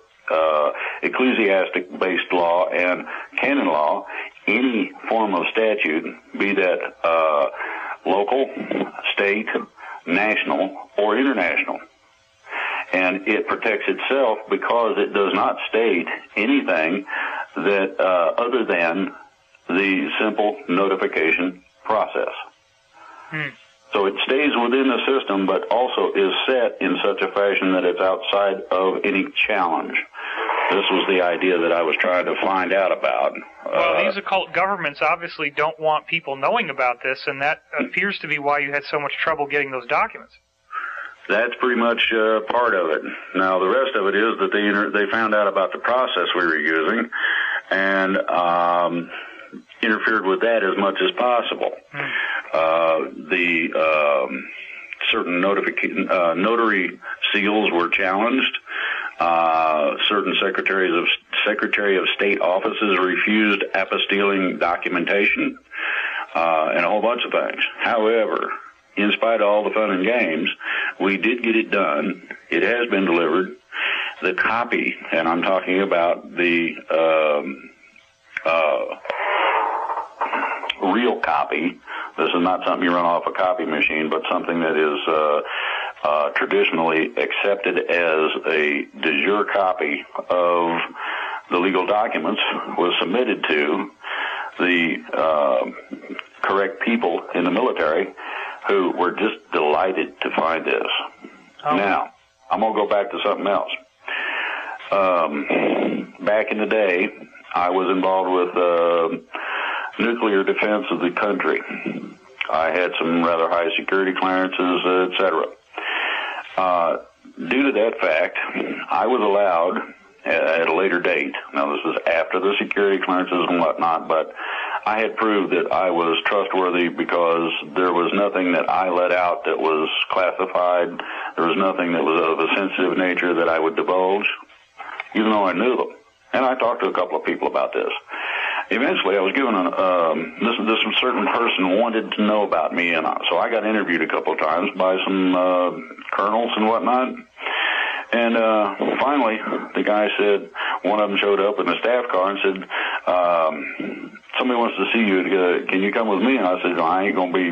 ecclesiastic-based law and canon law. Any form of statute, be that local, state, national, or international. And it protects itself because it does not state anything that other than the simple notification process. So it stays within the system, but also is set in such a fashion that it's outside of any challenge. This was the idea that I was trying to find out about. Well, these occult governments obviously don't want people knowing about this, and that appears to be why you had so much trouble getting those documents. That's pretty much part of it. Now, the rest of it is that they found out about the process we were using and interfered with that as much as possible. Certain notary seals were challenged. Certain Secretary of State offices refused apostilling documentation, and a whole bunch of things. However, in spite of all the fun and games, we did get it done. It has been delivered. The copy, and I'm talking about the real copy. This is not something you run off a copy machine, but something that is traditionally accepted as a de jure copy of the legal documents, was submitted to the correct people in the military who were just delighted to find this. Now, I'm going to go back to something else. Back in the day, I was involved with nuclear defense of the country. I had some rather high security clearances, etc. Due to that fact, I was allowed at a later date, now this was after the security clearances and whatnot, but I had proved that I was trustworthy because there was nothing that I let out that was classified. There was nothing that was of a sensitive nature that I would divulge, even though I knew them. And I talked to a couple of people about this. Eventually, I was given this certain person wanted to know about me, and so I got interviewed a couple of times by some colonels and whatnot. And finally, the guy said, one of them showed up in the staff car and said, somebody wants to see you. Can you come with me? And I said, no, I ain't going to be,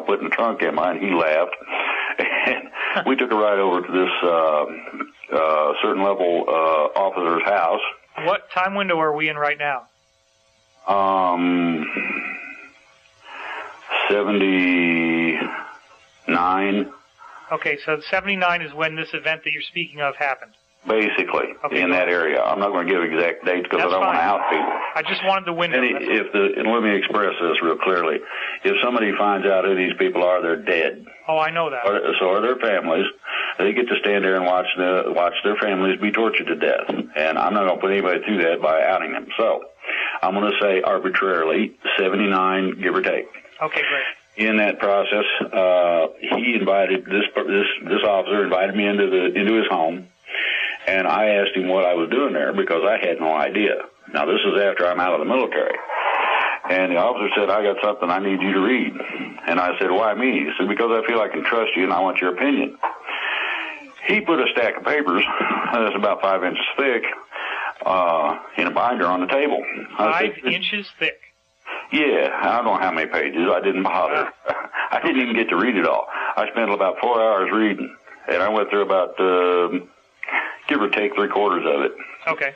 putting the trunk in mine. He laughed. And we took a ride over to this certain level officer's house. What time window are we in right now? 79. Okay, so 79 is when this event that you're speaking of happened. basically, in that area. I'm not going to give exact dates because I don't want to out people. I just wanted the window. And let me express this real clearly. If somebody finds out who these people are, they're dead. Oh, I know that. So are their families. They get to stand there and watch their families be tortured to death. And I'm not going to put anybody through that by outing them. So I'm going to say arbitrarily 79, give or take. Okay, great. In that process, he invited this officer invited me into his home, and I asked him what I was doing there because I had no idea. Now this is after I'm out of the military, and the officer said, "I got something I need you to read." And I said, "Why me?" He said, "Because I feel I can trust you, and I want your opinion." He put a stack of papers that's about 5 inches thick in a binder on the table. 5 inches thick. Yeah, I don't know how many pages. I didn't bother. I didn't even get to read it all. I spent about 4 hours reading, and I went through about, give or take, 3/4 of it. Okay.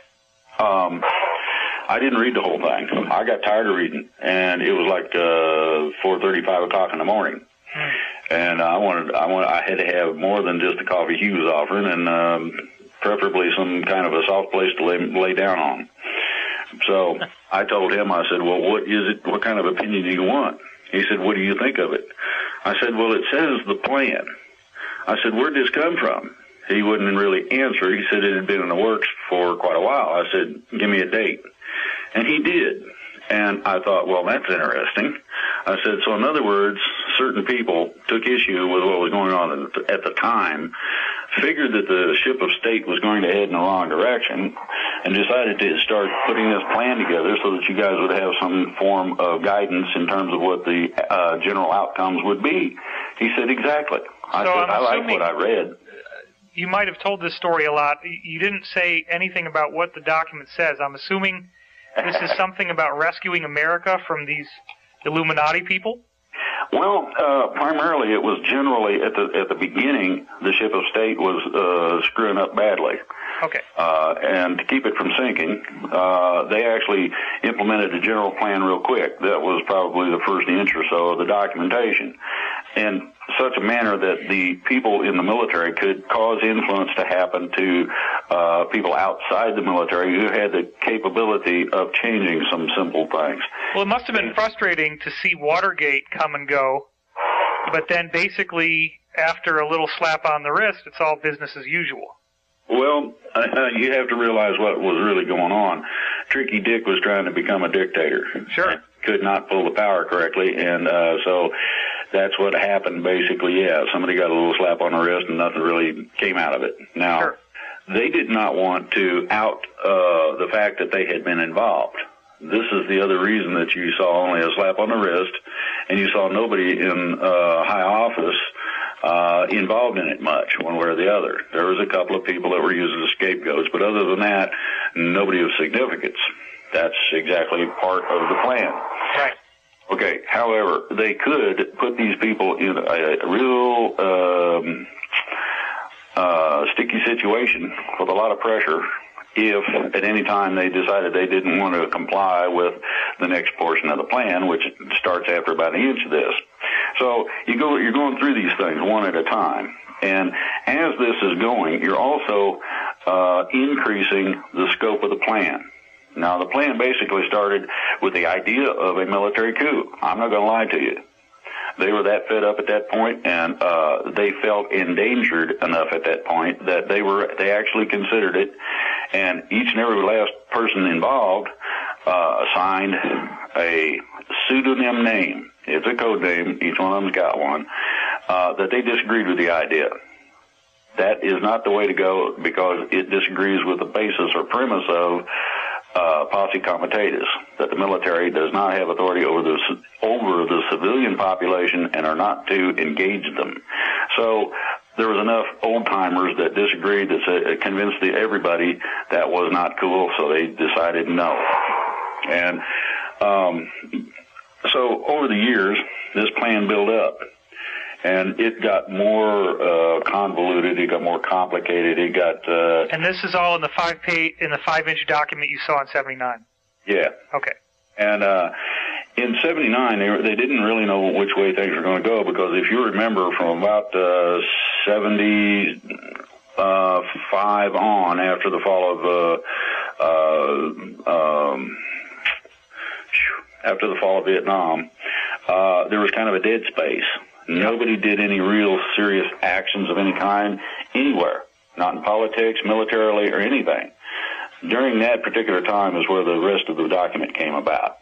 I didn't read the whole thing. I got tired of reading, and it was like 4:30, 5 o'clock in the morning. And I had to have more than just the coffee he was offering, and preferably some kind of a soft place to lay down on. So I told him, I said, "Well, what is it? What kind of opinion do you want?" He said, "What do you think of it?" I said, "Well, it says the plan." I said, "Where'd this come from?" He wouldn't really answer. He said it had been in the works for quite a while. I said, "Give me a date." And he did. And I thought, well, that's interesting. I said, so in other words, certain people took issue with what was going on at the time, figured that the ship of state was going to head in the wrong direction, and decided to start putting this plan together so that you guys would have some form of guidance in terms of what the general outcomes would be. He said, exactly. I said, I like what I read. You might have told this story a lot. You didn't say anything about what the document says. I'm assuming this is something about rescuing America from these Illuminati people? Well, primarily it was generally at the beginning, the ship of state was screwing up badly. Okay. And to keep it from sinking, they actually implemented a general plan real quick. That was probably the first inch or so of the documentation. In such a manner that the people in the military could cause influence to happen to people outside the military who had the capability of changing some simple things. Well, it must have been frustrating to see Watergate come and go, but then basically after a little slap on the wrist, it's all business as usual. Well, you have to realize what was really going on. Tricky Dick was trying to become a dictator. Sure. Could not pull the power correctly, and so that's what happened, basically. Yeah, somebody got a little slap on the wrist, and nothing really came out of it. Now, sure. They did not want to out the fact that they had been involved. This is the other reason that you saw only a slap on the wrist, and you saw nobody in high office involved in it much, one way or the other. There was a couple of people that were used as scapegoats, but other than that, nobody of significance. That's exactly part of the plan. Right. Okay, however, they could put these people in a real sticky situation with a lot of pressure if at any time they decided they didn't want to comply with the next portion of the plan, which starts after about an inch of this. So you're going through these things one at a time. And as this is going, you're also increasing the scope of the plan. Now, the plan basically started with the idea of a military coup. I'm not going to lie to you. They were that fed up at that point, and they felt endangered enough at that point that they actually considered it, and each and every last person involved signed a pseudonym name. It's a code name. Each one of them's got one. That they disagreed with the idea. That is not the way to go because it disagrees with the basis or premise of posse comitatus, that the military does not have authority over the civilian population and are not to engage them. So there was enough old-timers that disagreed that convinced everybody that was not cool, so they decided no. And so over the years, this plan built up. And it got more convoluted. It got more complicated. It got. And this is all in the 5-inch document you saw in '79. Yeah. Okay. And in '79, they didn't really know which way things were going to go because if you remember, from about 70, 5 on, after the fall of Vietnam, there was kind of a dead space. Nobody did any real serious actions of any kind anywhere, not in politics, militarily, or anything. During that particular time is where the rest of the document came about.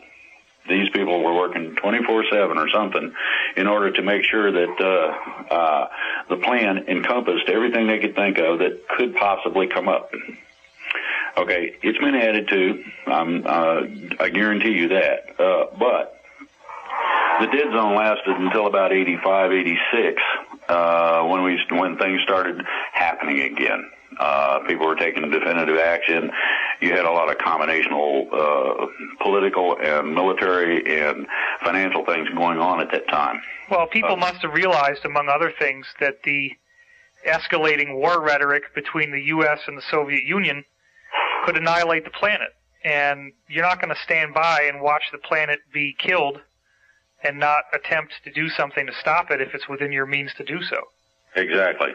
These people were working 24/7 or something in order to make sure that the plan encompassed everything they could think of that could possibly come up. Okay, it's been added to, I guarantee you that, but the dead zone lasted until about 85, 86, when things started happening again. People were taking definitive action. You had a lot of combinational political and military and financial things going on at that time. Well, people must have realized, among other things, that the escalating war rhetoric between the U.S. and the Soviet Union could annihilate the planet. And you're not going to stand by and watch the planet be killed and not attempt to do something to stop it if it's within your means to do so. Exactly.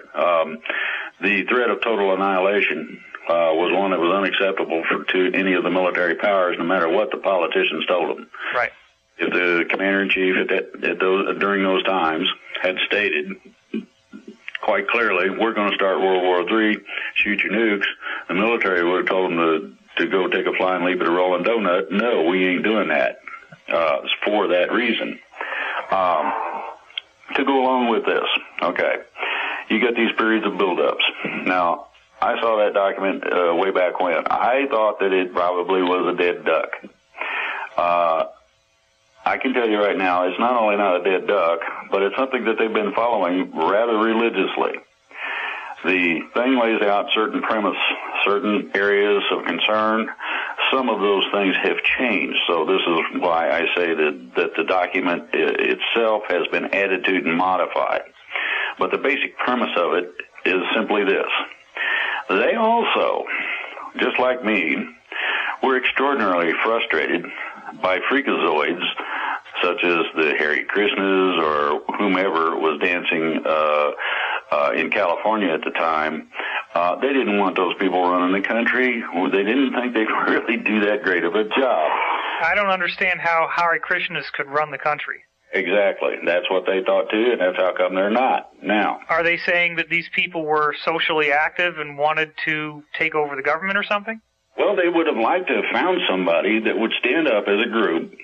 The threat of total annihilation was one that was unacceptable to any of the military powers, no matter what the politicians told them. Right. If the commander-in-chief during those times had stated quite clearly, we're going to start World War III, shoot your nukes, the military would have told them to go take a flying leap at a rolling donut. No, we ain't doing that. It's for that reason. To go along with this, okay, you get these periods of buildups. Now, I saw that document way back when. I thought that it probably was a dead duck. I can tell you right now, it's not only not a dead duck, but it's something that they've been following rather religiously. The thing lays out certain premise, certain areas of concern. Some of those things have changed, so this is why I say that the document itself has been added to and modified. But the basic premise of it is simply this. They also, just like me, were extraordinarily frustrated by freakazoids such as the Hare Krishnas or whomever was dancing in California at the time. They didn't want those people running the country. They didn't think they'd really do that great of a job. I don't understand how Hare Krishnas could run the country. Exactly. That's what they thought too, and that's how come they're not now. Are they saying that these people were socially active and wanted to take over the government or something? Well, they would have liked to have found somebody that would stand up as a group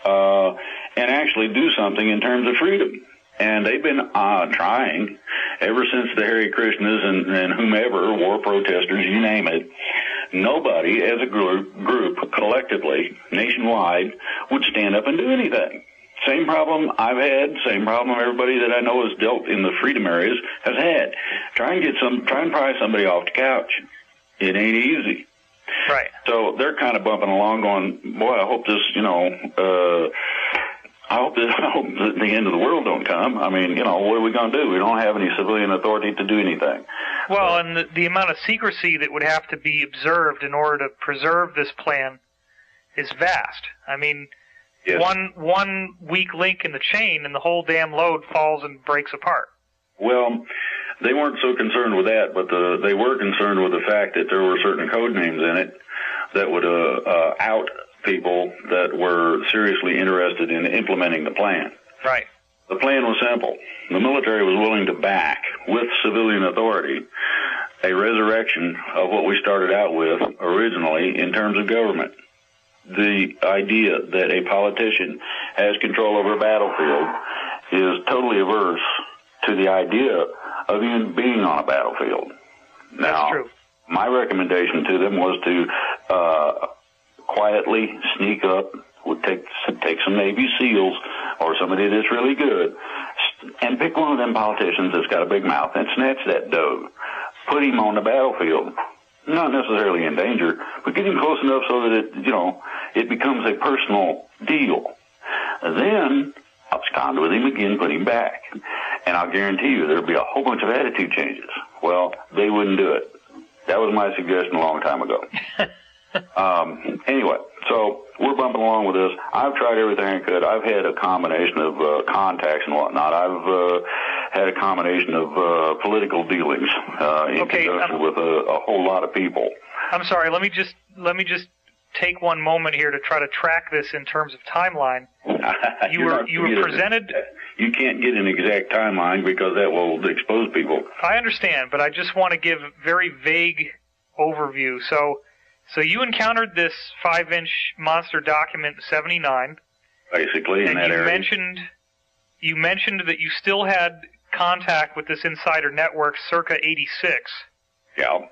and actually do something in terms of freedom. And they've been trying ever since the Hare Krishnas and whomever, war protesters, you name it. Nobody as a group collectively, nationwide, would stand up and do anything. Same problem I've had, same problem everybody that I know has dealt in the freedom areas has had. Try and pry somebody off the couch. It ain't easy. Right. So they're kind of bumping along going, boy, I hope this, I hope that the end of the world don't come. I mean, what are we going to do? We don't have any civilian authority to do anything. Well, and the amount of secrecy that would have to be observed in order to preserve this plan is vast. I mean, yes. One weak link in the chain and the whole damn load falls and breaks apart. Well, they weren't so concerned with that, but they were concerned with the fact that there were certain code names in it that would out people that were seriously interested in implementing the plan. Right. The plan was simple. The military was willing to back, with civilian authority, a resurrection of what we started out with originally in terms of government. The idea that a politician has control over a battlefield is totally averse to the idea of even being on a battlefield. Now, that's true. My recommendation to them was to quietly sneak up, would take some Navy SEALs or somebody that's really good, and pick one of them politicians that's got a big mouth and snatch that dough. Put him on the battlefield. Not necessarily in danger, but get him close enough so that it becomes a personal deal. Then abscond with him again, put him back. And I'll guarantee you there'll be a whole bunch of attitude changes. Well, they wouldn't do it. That was my suggestion a long time ago. Anyway, so we're bumping along with this. I've tried everything I could. I've had a combination of contacts and whatnot. I've had a combination of political dealings in conjunction with a whole lot of people. I'm sorry. Let me just take one moment here to try to track this in terms of timeline. You were presented. You can't get an exact timeline because that will expose people. I understand, but I just want to give a very vague overview. So you encountered this 5-inch monster document in '79. Basically, in that area. You mentioned that you still had contact with this insider network circa '86. Yeah.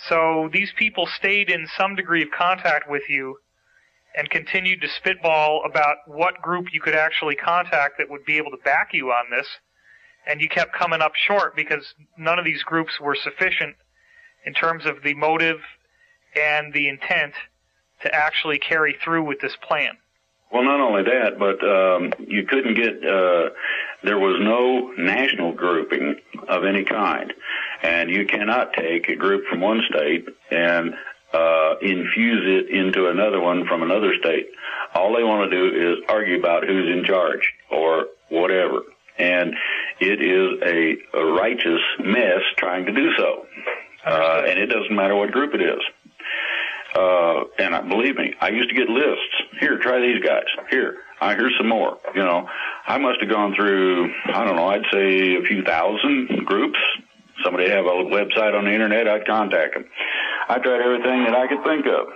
So these people stayed in some degree of contact with you and continued to spitball about what group you could actually contact that would be able to back you on this. And you kept coming up short because none of these groups were sufficient in terms of the motive and the intent to actually carry through with this plan. Well, not only that, but you couldn't get, there was no national grouping of any kind. And you cannot take a group from one state and infuse it into another one from another state. All they want to do is argue about who's in charge or whatever. And it is a righteous mess trying to do so. And it doesn't matter what group it is. And believe me, I used to get lists. Here, try these guys. Here's some more. You know, I must have gone through, I don't know, I'd say a few thousand groups. Somebody have a website on the internet, I'd contact them. I tried everything that I could think of.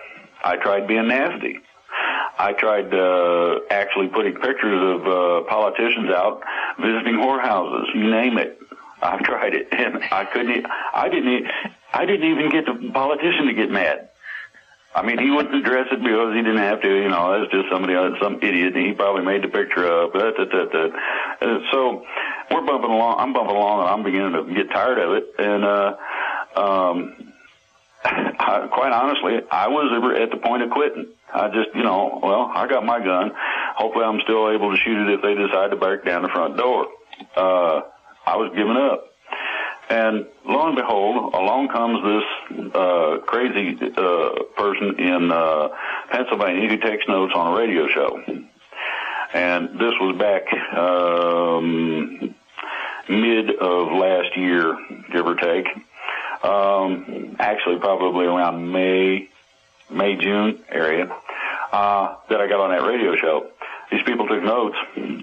I tried being nasty. I tried actually putting pictures of politicians out visiting whorehouses. You name it. I've tried it, and I couldn't. I didn't even get the politician to get mad. I mean, he wouldn't address it because he didn't have to. You know, that's just some idiot, and he probably made the picture up. So we're bumping along. I'm bumping along, and I'm beginning to get tired of it. And quite honestly, I was at the point of quitting. I just, I got my gun. Hopefully, I'm still able to shoot it if they decide to break down the front door. I was giving up. And lo and behold, along comes this crazy person in Pennsylvania who takes notes on a radio show. And this was back mid of last year, give or take. Actually, probably around May, June area, that I got on that radio show. These people took notes,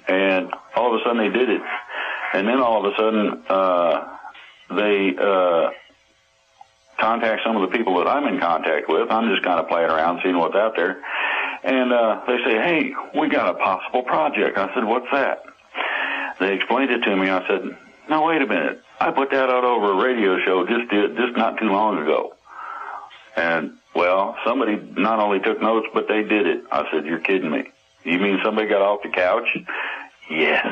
and all of a sudden they did it. And then all of a sudden, they contact some of the people that I'm in contact with. I'm just kind of playing around, seeing what's out there. And they say, hey, we got a possible project. I said, what's that? They explained it to me. I said, no, wait a minute. I put that out over a radio show just not too long ago. And, well, somebody not only took notes, but they did it. I said, you're kidding me. You mean somebody got off the couch? Yes.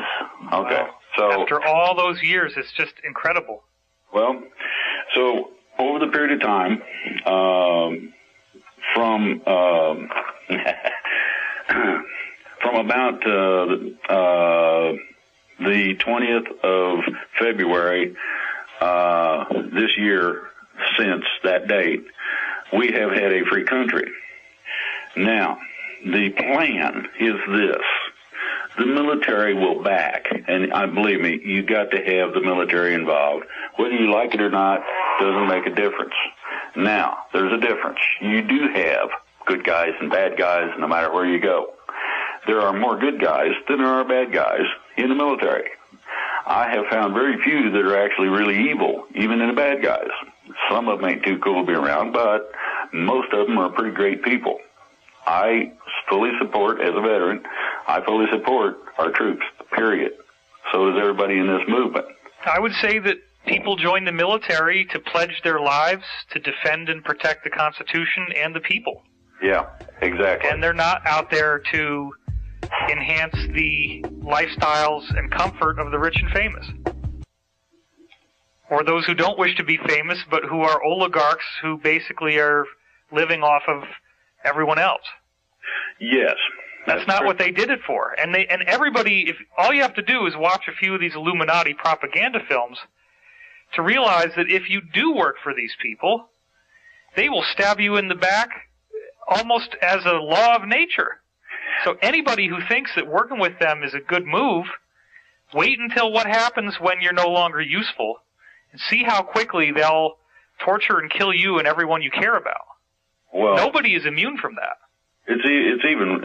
Okay. Wow. So after all those years, it's just incredible. Well, so over the period of time, from about the 20th of February this year, since that date, we have had a free country. Now, the plan is this. The military will back, and believe me, you got to have the military involved. Whether you like it or not doesn't make a difference. Now, there's a difference. You do have good guys and bad guys no matter where you go. There are more good guys than there are bad guys in the military. I have found very few that are actually really evil, even in the bad guys. Some of them ain't too cool to be around, but most of them are pretty great people. I fully support, as a veteran, I fully support our troops, period. So does everybody in this movement. I would say that people join the military to pledge their lives to defend and protect the Constitution and the people. Yeah, exactly. And they're not out there to enhance the lifestyles and comfort of the rich and famous. Or those who don't wish to be famous, but who are oligarchs who basically are living off of everyone else. Yes. That's not what they did it for. And everybody, if all you have to do is watch a few of these Illuminati propaganda films to realize that if you do work for these people, they will stab you in the back almost as a law of nature. So anybody who thinks that working with them is a good move, Wait until what happens when you're no longer useful, and see how quickly they'll torture and kill you and everyone you care about. Well, nobody is immune from that. It's even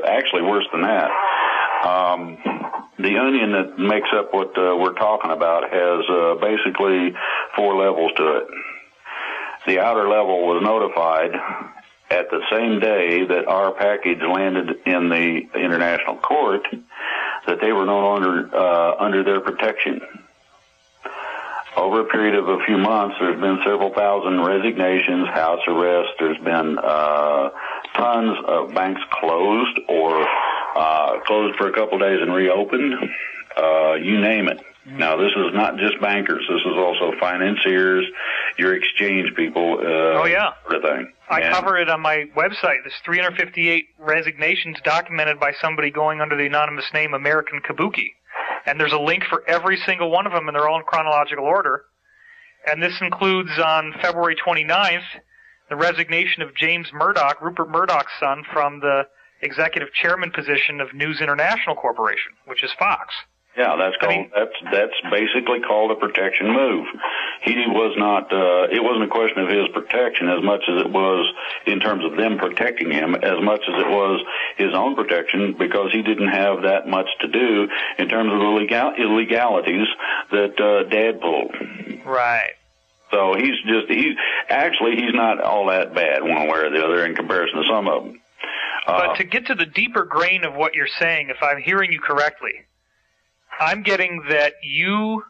actually worse than that. The onion that makes up what we're talking about has basically 4 levels to it. The outer level was notified at the same day that our package landed in the international court that they were no longer under their protection. Over a period of a few months, there's been several thousand resignations, house arrests. There's been tons of banks closed or closed for a couple of days and reopened. You name it. Now, this is not just bankers. This is also financiers, your exchange people. Oh, yeah. Everything. I cover it on my website. There's 358 resignations documented by somebody going under the anonymous name American Kabuki. And there's a link for every single one of them, and they're all in chronological order. And this includes, on February 29th, the resignation of James Murdoch, Rupert Murdoch's son, from the executive chairman position of News International Corporation, which is Fox. Yeah, that's basically called a protection move. He was not, it wasn't a question of his protection as much as it was in terms of them protecting him, as much as it was his own protection, because he didn't have that much to do in terms of the illegalities that Dad pulled. Right. So he's not all that bad one way or the other in comparison to some of them. But to get to the deeper grain of what you're saying, if I'm hearing you correctly, I'm getting that you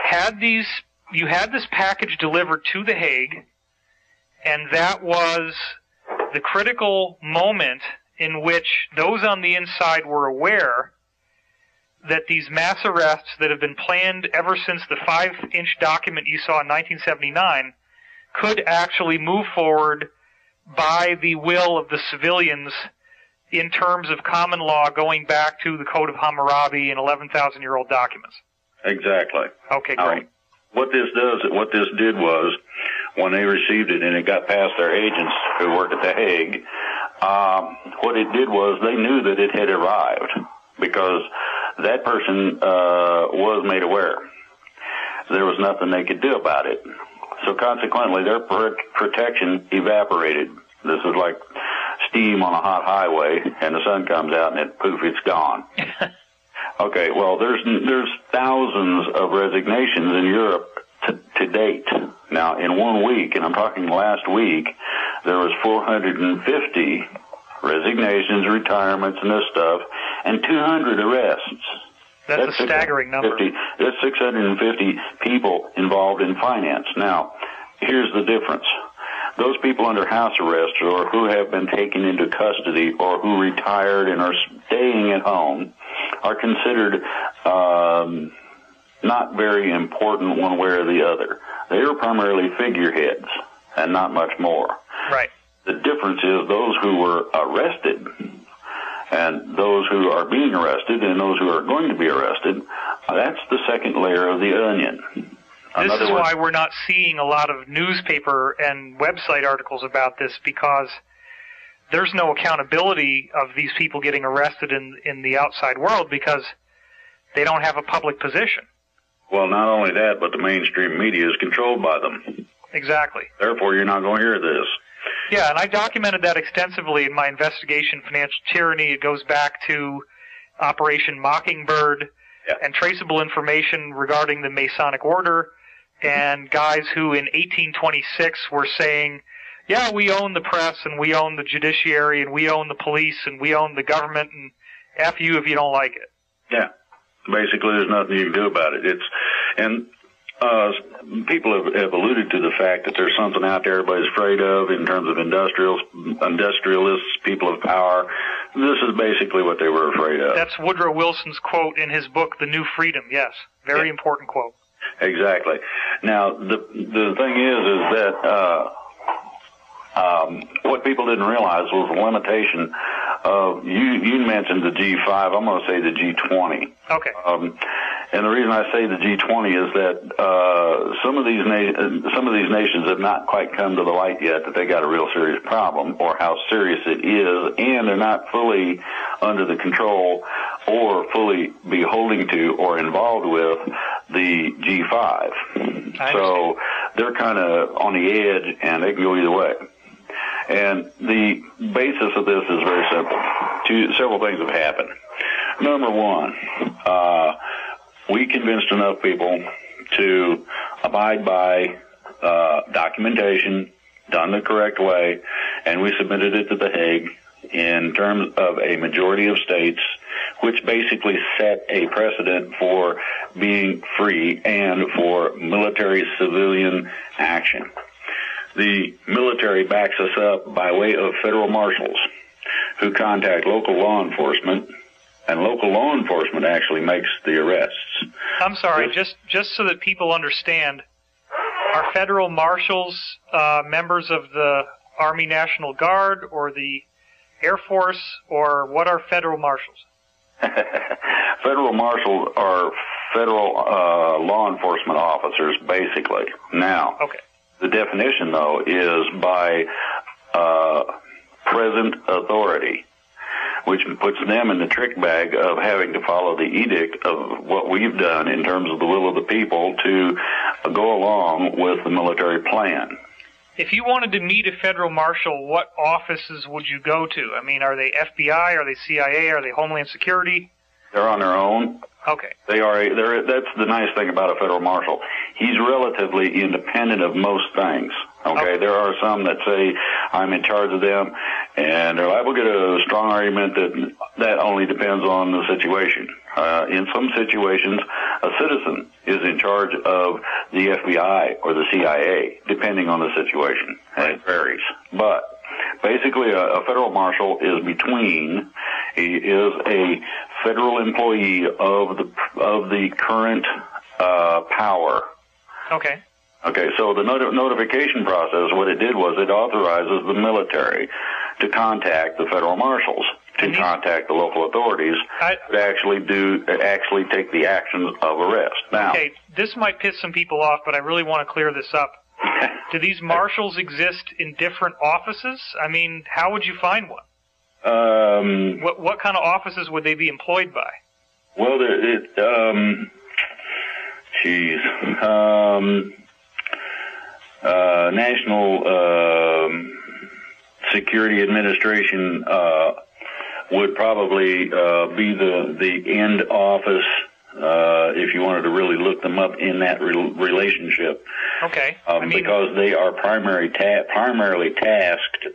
had this package delivered to The Hague, and that was the critical moment in which those on the inside were aware that these mass arrests that have been planned ever since the 5-inch document you saw in 1979 could actually move forward by the will of the civilians in terms of common law going back to the Code of Hammurabi and 11,000-year-old documents. Exactly. Okay, great. What this did was, when they received it and it got past their agents who work at The Hague, what it did was they knew that it had arrived because that person was made aware. There was nothing they could do about it. So consequently, their protection evaporated. This is like steam on a hot highway, and the sun comes out, and poof, it's gone. Okay, well, there's thousands of resignations in Europe to date. Now, in 1 week, and I'm talking last week, there was 450 resignations, retirements, and this stuff, and 200 arrests. That's a staggering number. That's 650 people involved in finance. Now, here's the difference. Those people under house arrest or who have been taken into custody or who retired and are staying at home are considered not very important one way or the other. They are primarily figureheads and not much more. Right. The difference is those who were arrested and those who are being arrested and those who are going to be arrested, that's the second layer of the onion. This is why we're not seeing a lot of newspaper and website articles about this, because there's no accountability of these people getting arrested in the outside world because they don't have a public position. Well, not only that, but the mainstream media is controlled by them. Exactly. Therefore, you're not going to hear this. Yeah, and I documented that extensively in my investigation, Financial Tyranny. It goes back to Operation Mockingbird and traceable information regarding the Masonic Order and guys who in 1826 were saying, yeah, we own the press and we own the judiciary and we own the police and we own the government and F you if you don't like it. Yeah. Basically, there's nothing you can do about it. People have alluded to the fact that there's something out there everybody's afraid of in terms of industrialists, people of power. This is basically what they were afraid of. That's Woodrow Wilson's quote in his book, The New Freedom. Yes, very important quote. Exactly. Now, the thing is that what people didn't realize was the limitation of, you mentioned the G5, I'm going to say the G20. Okay. And the reason I say the G20 is that some of these nations have not quite come to the light yet that they got a real serious problem or how serious it is, and they're not fully under the control or fully beholden to or involved with the G5. So they're kind of on the edge, and they can go either way. And the basis of this is very simple. Several things have happened. Number one, we convinced enough people to abide by documentation done the correct way, and we submitted it to The Hague in terms of a majority of states, which basically set a precedent for being free and for military-civilian action. The military backs us up by way of federal marshals who contact local law enforcement, and local law enforcement actually makes the arrests. I'm sorry, just so that people understand, are federal marshals members of the Army National Guard or the Air Force, or what are federal marshals? Federal marshals are federal law enforcement officers, basically. Now, okay. The definition, though, is by present authority, which puts them in the trick bag of having to follow the edict of what we've done in terms of the will of the people to go along with the military plan. If you wanted to meet a federal marshal, what offices would you go to? I mean, are they FBI? Are they CIA? Are they Homeland Security? They're on their own. Okay. That's the nice thing about a federal marshal. He's relatively independent of most things. Okay. There are some that say, I'm in charge of them, and they're liable to get a strong argument that only depends on the situation. In some situations, a citizen is in charge of the FBI or the CIA, depending on the situation. And it varies. But basically, a federal marshal is he is a federal employee of the current power. Okay. Okay, so the notification process, what it did was it authorizes the military to contact the federal marshals, to contact the local authorities, to actually take the actions of arrest. Now, okay, this might piss some people off, but I really want to clear this up. Do these marshals exist in different offices? I mean, how would you find one? What kind of offices would they be employed by? Well, National Security Administration would probably be the end office if you wanted to really look them up in that relationship. Okay. Because they are primarily tasked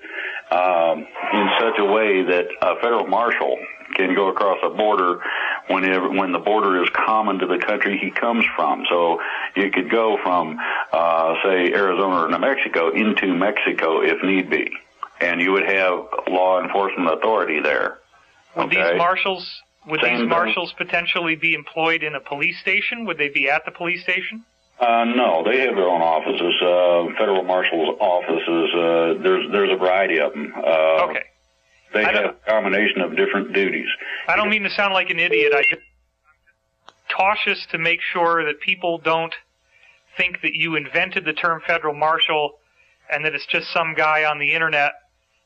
in such a way that a federal marshal can go across a border when the border is common to the country he comes from. So you could go from, say, Arizona or New Mexico into Mexico if need be, and you would have law enforcement authority there. Would these marshals potentially be employed in a police station? Would they be at the police station? No, they have their own offices. Federal marshals' offices. There's a variety of them. Okay. They have a combination of different duties. I don't mean to sound like an idiot. I'm just cautious to make sure that people don't think that you invented the term federal marshal and that it's just some guy on the internet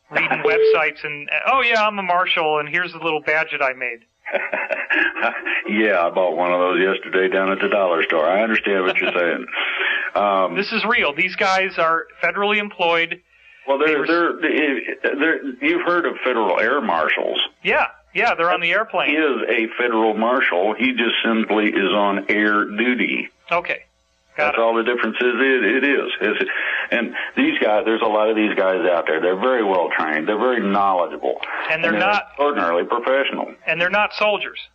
reading websites and, oh yeah, I'm a marshal and here's the little badge that I made. Yeah, I bought one of those yesterday down at the dollar store. I understand what you're saying. This is real. These guys are federally employed. Well, you've heard of federal air marshals. Yeah, they're on the airplane. He is a federal marshal. He just simply is on air duty. Okay. That's all the difference is. It is. And these guys, there's a lot of these guys out there. They're very well trained. They're very knowledgeable. And they're not extraordinarily professional. And they're not soldiers.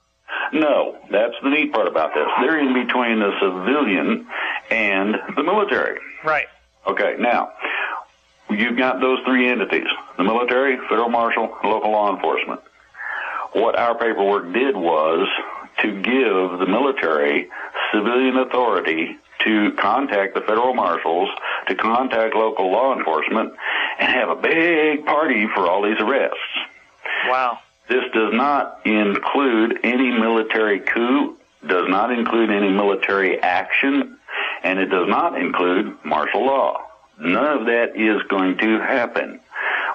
No, that's the neat part about this. They're in between the civilian and the military. Right. Okay, now, you've got those three entities, the military, federal marshal, local law enforcement. What our paperwork did was to give the military civilian authority to contact the federal marshals, to contact local law enforcement, and have a big party for all these arrests. Wow. This does not include any military coup, does not include any military action, and it does not include martial law. None of that is going to happen.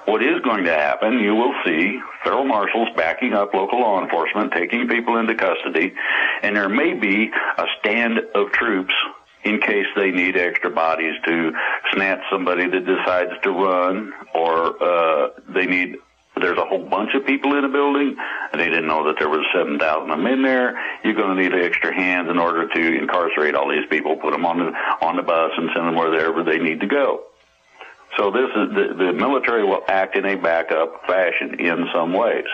what is going to happen, you will see federal marshals backing up local law enforcement, taking people into custody, and there may be a stand of troops in case they need extra bodies to snatch somebody that decides to run, or there's a whole bunch of people in a building, and they didn't know that there was 7,000 of them in there. You're going to need extra hands in order to incarcerate all these people, put them on the bus, and send them wherever they need to go. So this is the military will act in a backup fashion in some ways.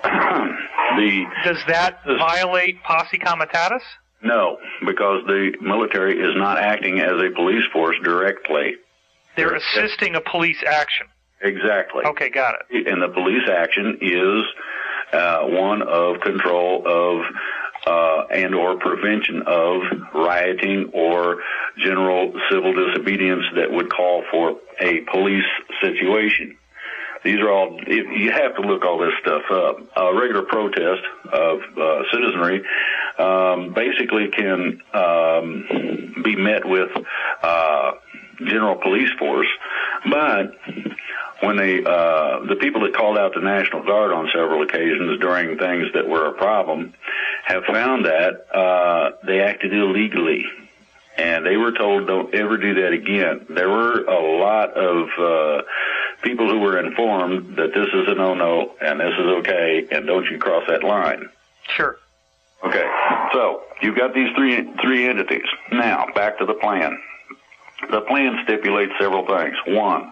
Does that violate posse comitatus? No, because the military is not acting as a police force directly. They're assisting a police action. Exactly. Okay, got it. And the police action is one of control of and or prevention of rioting or general civil disobedience that would call for a police situation. These are all, you have to look all this stuff up. A regular protest of citizenry basically can be met with general police force, but when the people that called out the National Guard on several occasions during things that were a problem have found that they acted illegally. And they were told, don't ever do that again. There were a lot of people who were informed that this is a no-no and this is okay and don't you cross that line. Sure. Okay, so you've got these three entities. Now, back to the plan. The plan stipulates several things. One,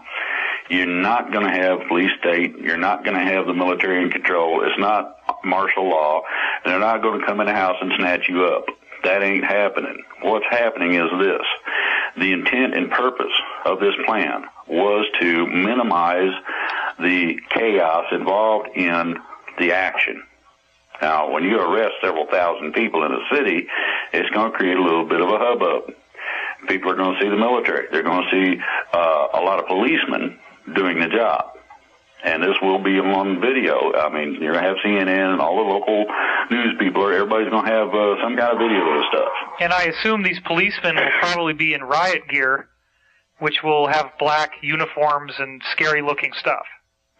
you're not going to have police state. You're not going to have the military in control. It's not martial law. And they're not going to come in the house and snatch you up. That ain't happening. What's happening is this. The intent and purpose of this plan was to minimize the chaos involved in the action. Now, when you arrest several thousand people in a city, it's going to create a little bit of a hubbub. People are going to see the military. They're going to see a lot of policemen doing the job. And this will be on video. I mean, you're going to have CNN and all the local news people. Everybody's going to have some kind of video of this stuff. And I assume these policemen will probably be in riot gear, which will have black uniforms and scary-looking stuff.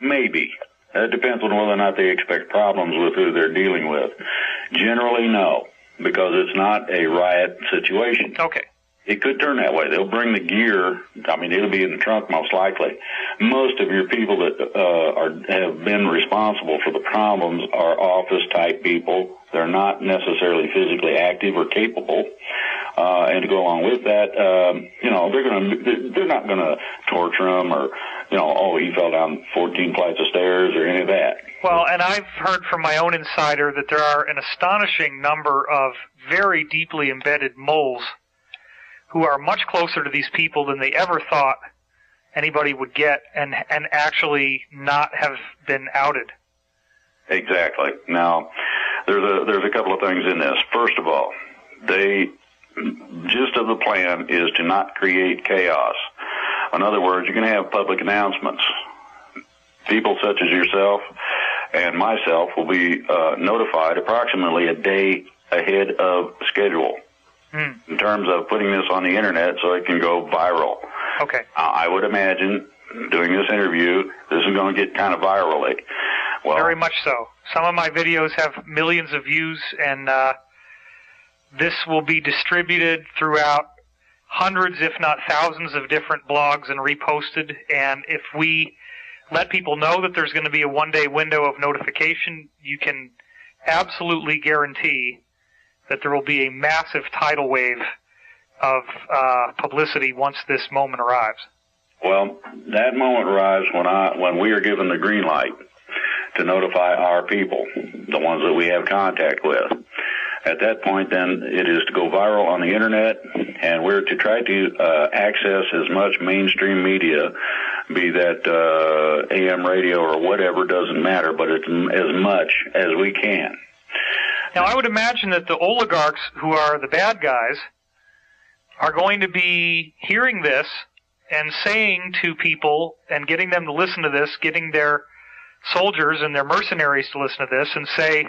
Maybe. It depends on whether or not they expect problems with who they're dealing with. Generally, no, because it's not a riot situation. Okay. It could turn that way. They'll bring the gear. I mean, it'll be in the trunk most likely. Most of your people that have been responsible for the problems are office-type people. They're not necessarily physically active or capable. And to go along with that, they're not going to torture them or, he fell down 14 flights of stairs or any of that. Well, and I've heard from my own insider that there are an astonishing number of very deeply embedded moles who are much closer to these people than they ever thought anybody would get and actually not have been outed. Exactly. Now, there's a couple of things in this. First of all, gist of the plan is to not create chaos. In other words, you're going to have public announcements. People such as yourself and myself will be notified approximately a day ahead of schedule. In terms of putting this on the internet so it can go viral. Okay. I would imagine, doing this interview, this is going to get kind of virally. Well, very much so. Some of my videos have millions of views, and this will be distributed throughout hundreds, if not thousands, of different blogs and reposted. And if we let people know that there's going to be a one-day window of notification, you can absolutely guarantee that there will be a massive tidal wave of publicity once this moment arrives. Well, that moment arrives when we are given the green light to notify our people, the ones that we have contact with. At that point, then, it is to go viral on the Internet, and we're to try to access as much mainstream media, be that AM radio or whatever, doesn't matter, but it's as much as we can. Now, I would imagine that the oligarchs, who are the bad guys, are going to be hearing this and saying to people and getting them to listen to this, getting their soldiers and their mercenaries to listen to this and say,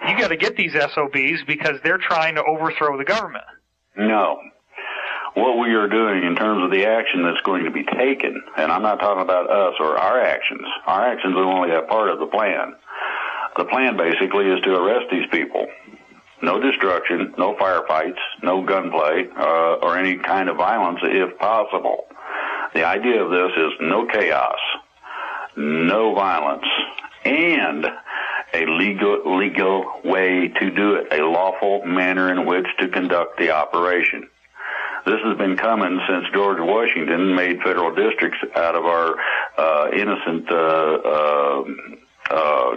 you got to get these SOBs because they're trying to overthrow the government. No. what we are doing in terms of the action that's going to be taken, and I'm not talking about us or our actions. Our actions are only a part of the plan. The plan basically is to arrest these people. No destruction, no firefights, no gunplay, or any kind of violence if possible. The idea of this is no chaos, no violence, and a legal way to do it, a lawful manner in which to conduct the operation. This has been coming since George Washington made federal districts out of our innocent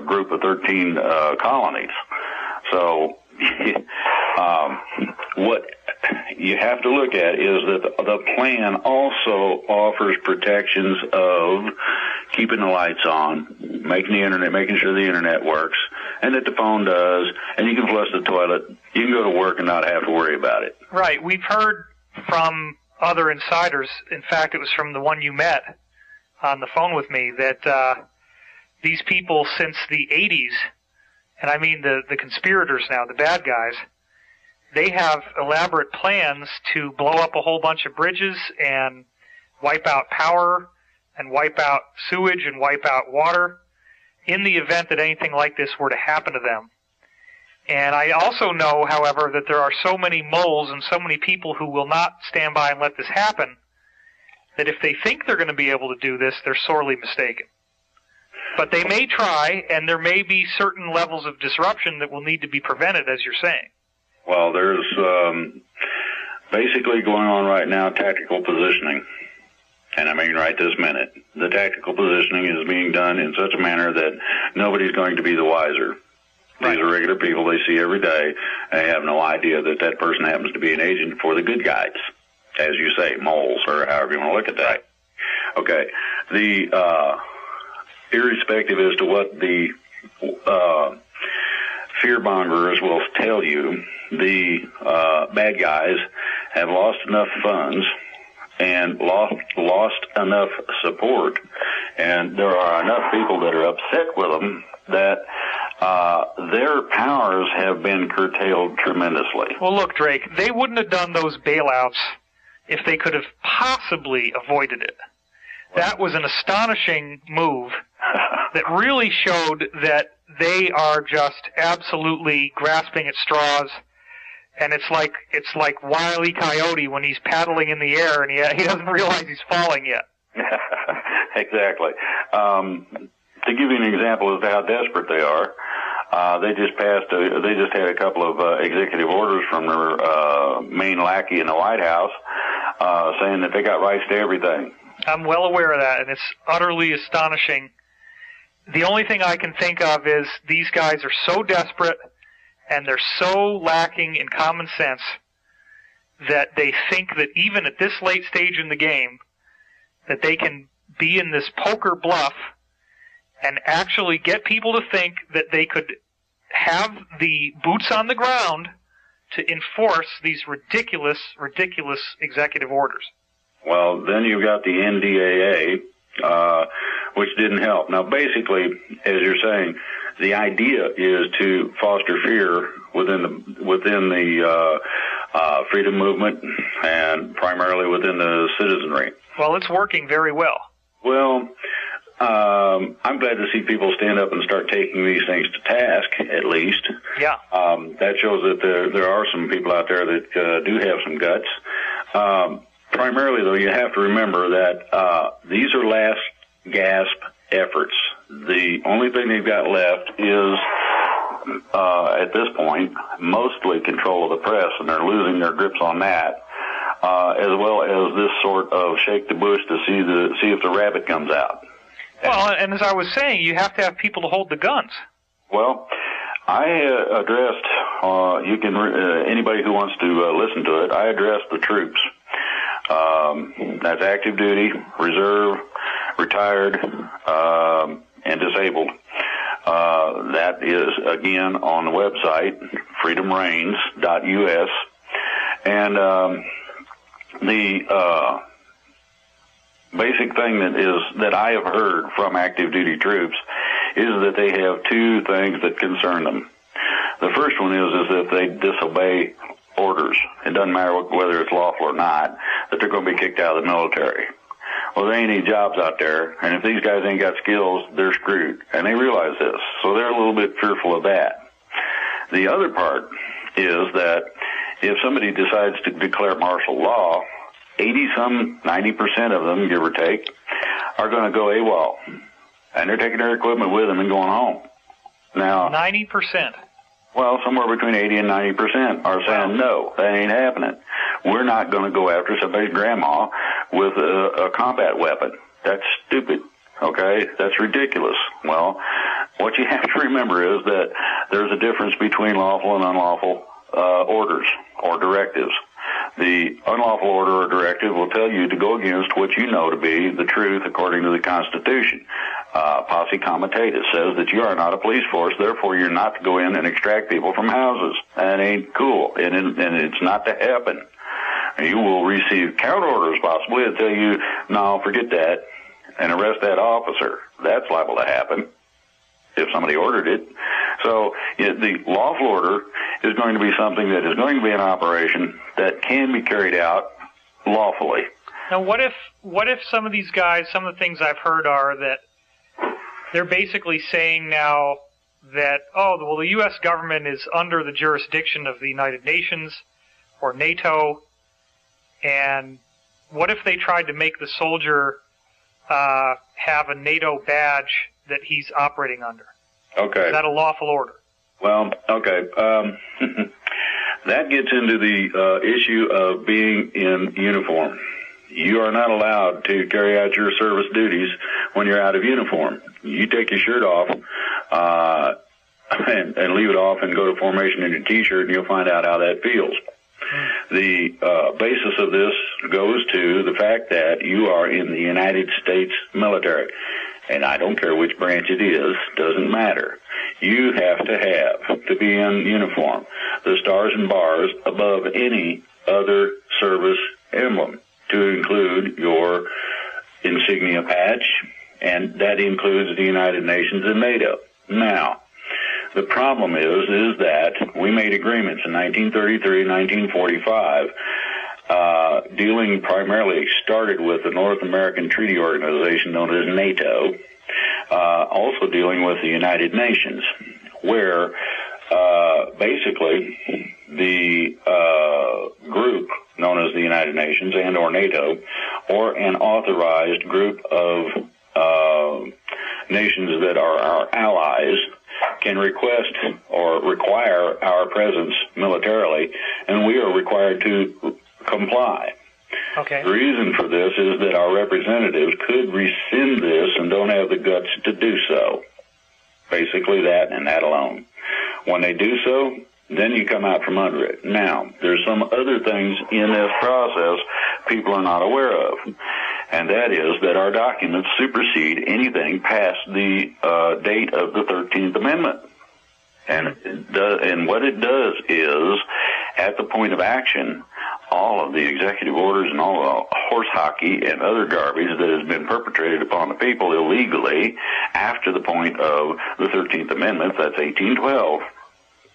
group of 13 colonies. So what you have to look at is that the plan also offers protections of keeping the lights on, making sure the internet works, and that the phone does, and you can flush the toilet. You can go to work and not have to worry about it. Right. We've heard from other insiders, in fact, it was from the one you met on the phone with me, that these people since the 80s, and I mean the conspirators now, the bad guys, they have elaborate plans to blow up a whole bunch of bridges and wipe out power and wipe out sewage and wipe out water in the event that anything like this were to happen to them. And I also know, however, that there are so many moles and so many people who will not stand by and let this happen that if they think they're going to be able to do this, they're sorely mistaken. But they may try, and there may be certain levels of disruption that will need to be prevented, as you're saying. Well, there's basically going on right now tactical positioning. And I mean right this minute. The tactical positioning is being done in such a manner that nobody's going to be the wiser. These are regular people they see every day. They have no idea that that person happens to be an agent for the good guys, as you say, moles, or however you want to look at that. Okay. The irrespective as to what the fear-mongers will tell you, the bad guys have lost enough funds and lost enough support, and there are enough people that are upset with them that their powers have been curtailed tremendously. Well, look, Drake, they wouldn't have done those bailouts if they could have possibly avoided it. That was an astonishing move that really showed that they are just absolutely grasping at straws. And it's like Wile E. Coyote when he's paddling in the air and he doesn't realize he's falling yet. Exactly. To give you an example of how desperate they are, they just had a couple of executive orders from their main lackey in the White House saying that they got rights to everything. I'm well aware of that, and it's utterly astonishing. The only thing I can think of is these guys are so desperate and they're so lacking in common sense that they think that even at this late stage in the game that they can be in this poker bluff and actually get people to think that they could have the boots on the ground to enforce these ridiculous executive orders. Well, then you've got the NDAA, which didn't help. Now, basically, as you're saying, the idea is to foster fear within the freedom movement and primarily within the citizenry. Well, it's working very well. Well, I'm glad to see people stand up and start taking these things to task, at least. Yeah. That shows that there are some people out there that do have some guts. Primarily, though, you have to remember that these are last gasp efforts. The only thing they've got left is, at this point, mostly control of the press, and they're losing their grips on that, as well as this sort of shake the bush to see if the rabbit comes out. Well, and as I was saying, you have to have people to hold the guns. Well, I addressed, anybody who wants to listen to it, I addressed the troops. That's active duty, reserve, retired, and disabled. That is, again, on the website, freedomreigns.us. And the basic thing that I have heard from active duty troops is that they have two things that concern them. The first one is that they disobey orders. It doesn't matter whether it's lawful or not, that they're going to be kicked out of the military. Well, there ain't any jobs out there, and if these guys ain't got skills, they're screwed. And they realize this, so they're a little bit fearful of that. The other part is that if somebody decides to declare martial law, 90% of them, give or take, are going to go AWOL. And they're taking their equipment with them and going home. Now, 90%? Well, somewhere between 80 and 90% are saying, no, that ain't happening. We're not going to go after somebody's grandma with a combat weapon. That's stupid, okay? That's ridiculous. Well, what you have to remember is that there's a difference between lawful and unlawful orders or directives. The unlawful order or directive will tell you to go against what you know to be the truth according to the Constitution. Posse comitatus says that you are not a police force, therefore you're not to go in and extract people from houses. That ain't cool, and it's not to happen. You will receive counter orders possibly that tell you, no, forget that, and arrest that officer. That's liable to happen if somebody ordered it. So the lawful order is going to be something that is going to be an operation that can be carried out lawfully. Now, what if some of these guys, some of the things I've heard are that they're basically saying now that, the U.S. government is under the jurisdiction of the United Nations or NATO, and what if they tried to make the soldier have a NATO badge that he's operating under? Okay. Is that a lawful order? Well, okay. That gets into the issue of being in uniform. You are not allowed to carry out your service duties when you're out of uniform. You take your shirt off and leave it off and go to formation in your T-shirt, and you'll find out how that feels. The basis of this goes to the fact that you are in the United States military. And I don't care which branch it is, doesn't matter. You have to be in uniform. The stars and bars above any other service emblem, to include your insignia patch, and that includes the United Nations and NATO. Now, the problem is that we made agreements in 1933, 1945, dealing primarily, started with the North American Treaty Organization known as NATO, also dealing with the United Nations, where basically the group known as the United Nations and or NATO, or an authorized group of nations that are our allies, can request or require our presence militarily, and we are required to comply. Okay. The reason for this is that our representatives could rescind this and don't have the guts to do so. Basically that and that alone. When they do so, then you come out from under it. Now, there's some other things in this process people are not aware of, and that is that our documents supersede anything past the date of the 13th Amendment. And what it does is, at the point of action, all of the executive orders and all the horse hockey and other garbage that has been perpetrated upon the people illegally after the point of the 13th Amendment, that's 1812.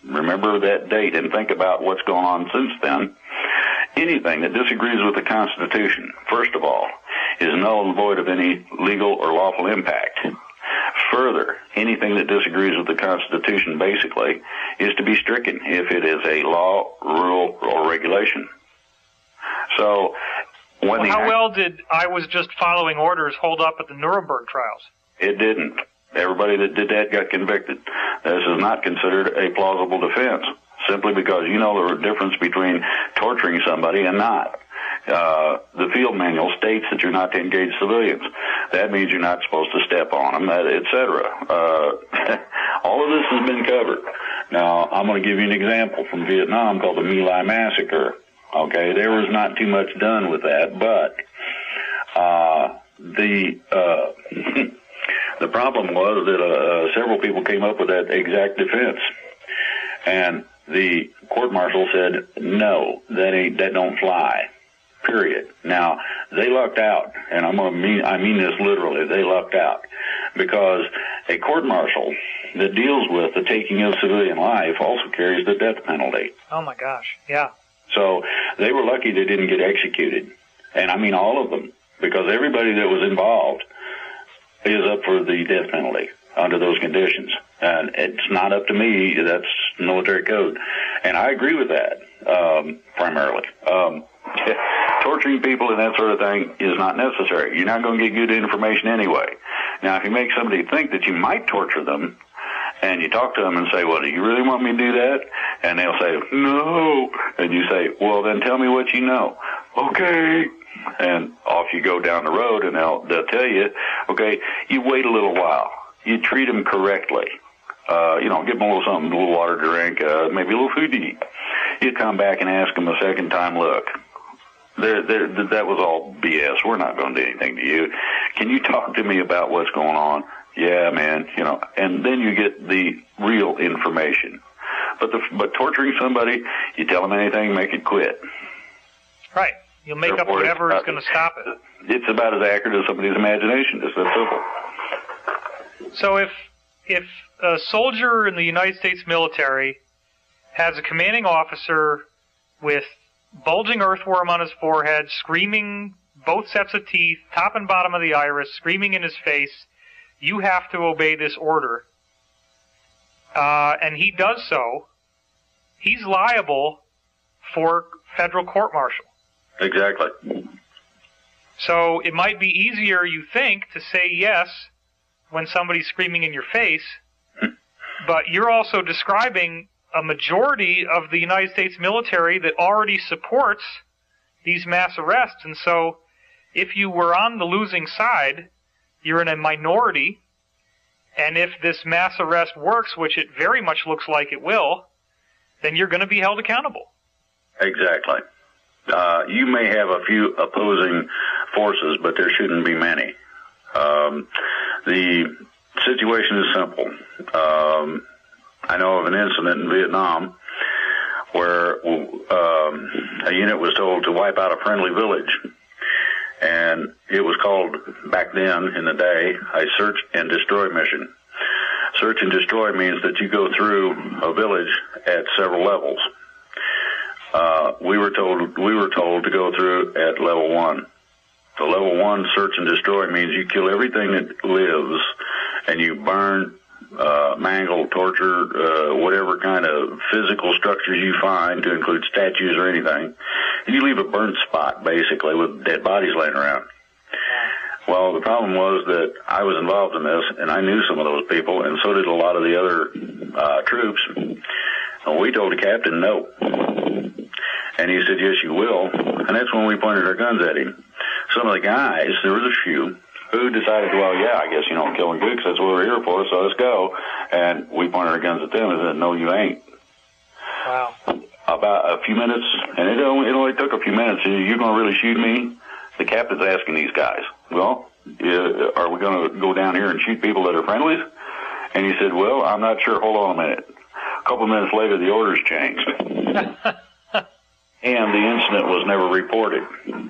Remember that date and think about what's gone on since then. Anything that disagrees with the Constitution, first of all, is null and void of any legal or lawful impact. Further, anything that disagrees with the Constitution, basically, is to be stricken if it is a law, rule, or regulation. So, how well did I was just following orders hold up at the Nuremberg trials? It didn't. Everybody that did that got convicted. This is not considered a plausible defense, simply because you know the difference between torturing somebody and not. The field manual states that you're not to engage civilians. That means you're not supposed to step on them, etc. All of this has been covered. Now, I'm going to give you an example from Vietnam called the My Lai Massacre. Okay, there was not too much done with that, but the problem was that several people came up with that exact defense, and the court-martial said, no, that don't fly, period. Now, they lucked out, and I mean this literally, they lucked out, because a court-martial that deals with the taking of civilian life also carries the death penalty. Oh my gosh, yeah. So they were lucky they didn't get executed. And I mean all of them, because everybody that was involved is up for the death penalty under those conditions. And it's not up to me. That's military code. And I agree with that, primarily. Torturing people and that sort of thing is not necessary. You're not going to get good information anyway. Now, if you make somebody think that you might torture them, and you talk to them and say, well, do you really want me to do that? And they'll say, no. And you say, well, then tell me what you know. Okay. And off you go down the road, and they'll tell you, okay, you wait a little while. You treat them correctly. Give them a little something, a little water to drink, maybe a little food to eat. You come back and ask them a second time, look, that was all BS. We're not going to do anything to you. Can you talk to me about what's going on? Yeah, man, and then you get the real information. But torturing somebody, you tell them anything, make it quit. Right. You'll make up whatever is going to stop it. It's about as accurate as somebody's imagination. It's that simple. So if a soldier in the United States military has a commanding officer with bulging earthworm on his forehead, screaming both sets of teeth, top and bottom of the iris, screaming in his face, you have to obey this order, and he does so, he's liable for federal court-martial. Exactly. So it might be easier, you think, to say yes when somebody's screaming in your face, but you're also describing a majority of the United States military that already supports these mass arrests, and so if you were on the losing side, you're in a minority, and if this mass arrest works, which it very much looks like it will, then you're going to be held accountable. Exactly. You may have a few opposing forces, but there shouldn't be many. The situation is simple. I know of an incident in Vietnam where a unit was told to wipe out a friendly village. And it was called, back then in the day, a search and destroy mission. Search and destroy means that you go through a village at several levels. We were told to go through at level 1. The level 1 search and destroy means you kill everything that lives, and you burn, mangle, torture, whatever kind of physical structures you find, to include statues or anything. And you leave a burnt spot, basically, with dead bodies laying around. Well, the problem was that I was involved in this, and I knew some of those people, and so did a lot of the other troops. And we told the captain no. And he said, yes, you will. And that's when we pointed our guns at him. Some of the guys, there was a few, who decided, well, yeah, I guess, killing good, because that's what we're here for, so let's go. And we pointed our guns at them and said, no, you ain't. Wow. About a few minutes, and it only took a few minutes. You're going to really shoot me? The captain's asking these guys, well, are we going to go down here and shoot people that are friendlies? And he said, well, I'm not sure. Hold on a minute. A couple of minutes later, the orders changed. And the incident was never reported.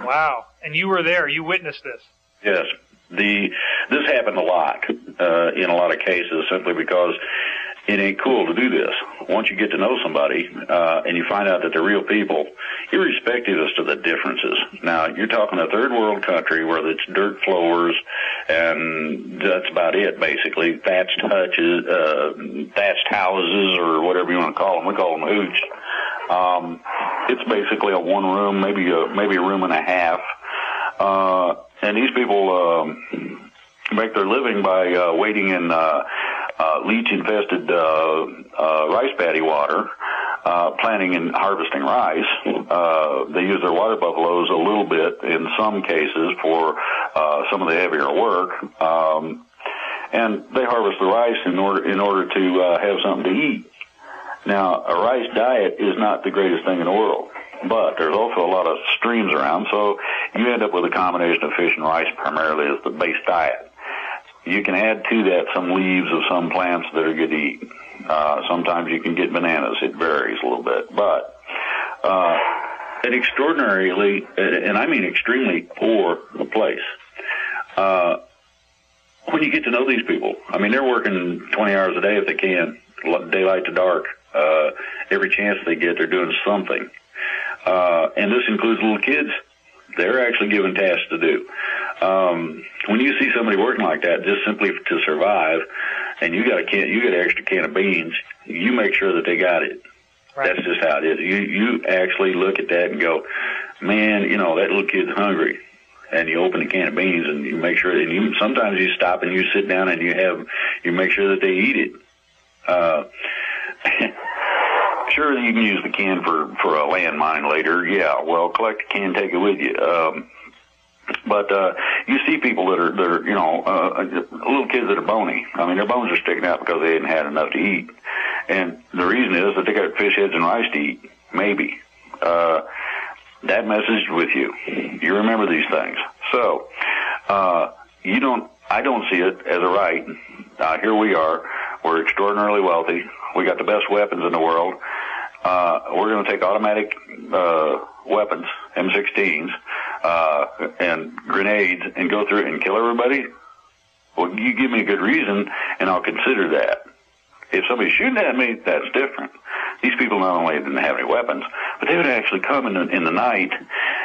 Wow. And you were there. You witnessed this. Yes. This happened a lot in a lot of cases, simply because it ain't cool to do this. Once you get to know somebody and you find out that they're real people, irrespective as to the differences. Now, you're talking a third world country where it's dirt floors, and that's about it, basically. Thatched houses, or whatever you want to call them. We call them hooch. It's basically a one room, maybe a room and a half. And these people make their living by wading in leech-infested rice paddy water, planting and harvesting rice. They use their water buffaloes a little bit in some cases for some of the heavier work, and they harvest the rice in order to have something to eat. Now, a rice diet is not the greatest thing in the world, but there's also a lot of streams around, so you end up with a combination of fish and rice primarily as the base diet. You can add to that some leaves of some plants that are good to eat. Sometimes you can get bananas. It varies a little bit. But an extraordinarily, and I mean extremely poor place. When you get to know these people, I mean, they're working 20 hours a day if they can, daylight to dark. Every chance they get, they're doing something. and this includes little kids. They're actually given tasks to do. When you see somebody working like that, just simply to survive, and you got an extra can of beans, you make sure that they got it. Right. That's just how it is. You actually look at that and go, man, that little kid's hungry. And you open a can of beans and you make sure, and sometimes you stop and you sit down and you make sure that they eat it. Sure, you can use the can for a landmine later. Yeah, well, collect the can, take it with you. But you see people that are little kids that are bony. I mean, their bones are sticking out because they hadn't had enough to eat. And the reason is that they got fish heads and rice to eat. Maybe. That message with you. You remember these things. So, I don't see it as a right. Here we are. We're extraordinarily wealthy. We got the best weapons in the world. We're going to take automatic weapons, M16s, and grenades, and go through and kill everybody? Well, you give me a good reason, and I'll consider that. If somebody's shooting at me, that's different. These people not only didn't have any weapons, but they would actually come in the night,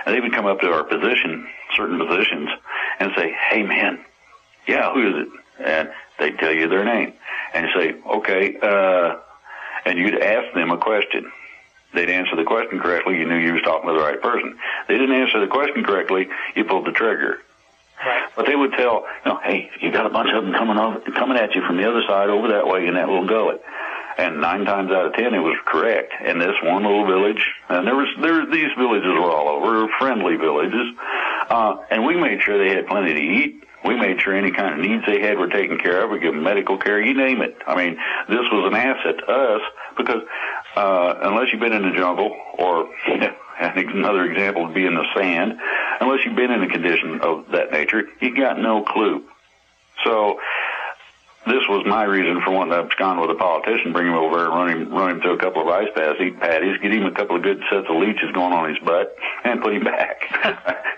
and they would come up to our position, certain positions, and say, hey, man, yeah, who is it? And they'd tell you their name. And you say, okay, and you'd ask them a question. They'd answer the question correctly. You knew you was talking to the right person. They didn't answer the question correctly. You pulled the trigger. Right. But they would tell, hey, you got a bunch of them coming at you from the other side over that way in that little gullet. And 9 times out of 10, it was correct. And this one little village, and these villages were all over, friendly villages, and we made sure they had plenty to eat. We made sure any kind of needs they had were taken care of. We give them medical care, you name it. I mean, this was an asset to us because unless you've been in the jungle, or another example would be in the sand, unless you've been in a condition of that nature, you got no clue. So this was my reason for wanting to abscond with a politician, bring him over and run him to a couple of ice patties, get him a couple of good sets of leeches going on his butt, and put him back.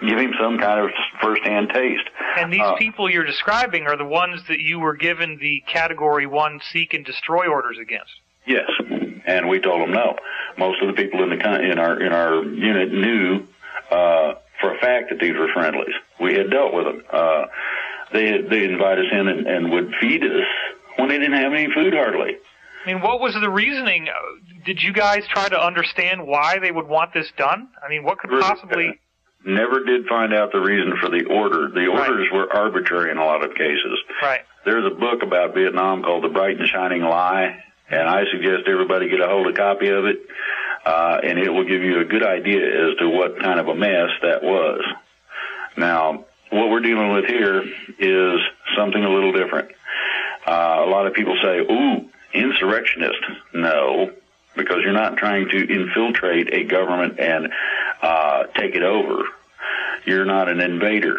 Give him some kind of first-hand taste. And these people you're describing are the ones that you were given the Category 1 seek and destroy orders against. Yes, and we told them no. Most of the people in our unit knew for a fact that these were friendlies. We had dealt with them. They invite us in and would feed us when they didn't have any food hardly. I mean, what was the reasoning? Did you guys try to understand why they would want this done? I mean, what could possibly... Never did find out the reason for the order. The orders were arbitrary in a lot of cases. Right. There's a book about Vietnam called The Bright and Shining Lie, and I suggest everybody get a hold of a copy of it, and it will give you a good idea as to what kind of a mess that was. Now, what we're dealing with here is something a little different. A lot of people say, ooh, insurrectionist. No, because you're not trying to infiltrate a government and take it over. You're not an invader.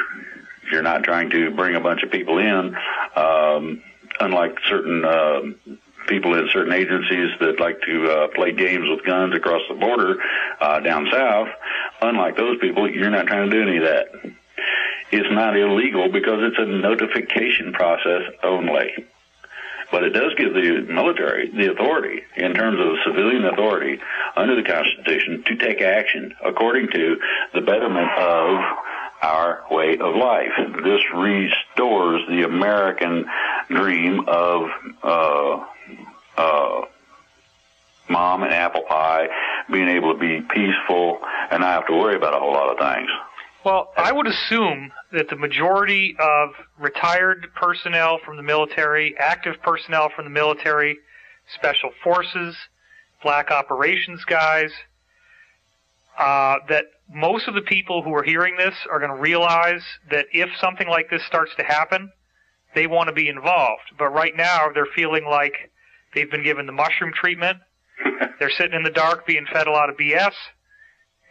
You're not trying to bring a bunch of people in, unlike certain people in certain agencies that like to play games with guns across the border down south. Unlike those people, you're not trying to do any of that. It's not illegal because it's a notification process only. But it does give the military the authority, in terms of civilian authority, under the Constitution, to take action according to the betterment of our way of life. This restores the American dream of mom and apple pie, being able to be peaceful and not have to worry about a whole lot of things. Well, I would assume that the majority of retired personnel from the military, active personnel from the military, special forces, black operations guys, that most of the people who are hearing this are going to realize that if something like this starts to happen, they want to be involved. But right now, they're feeling like they've been given the mushroom treatment. They're sitting in the dark being fed a lot of BS.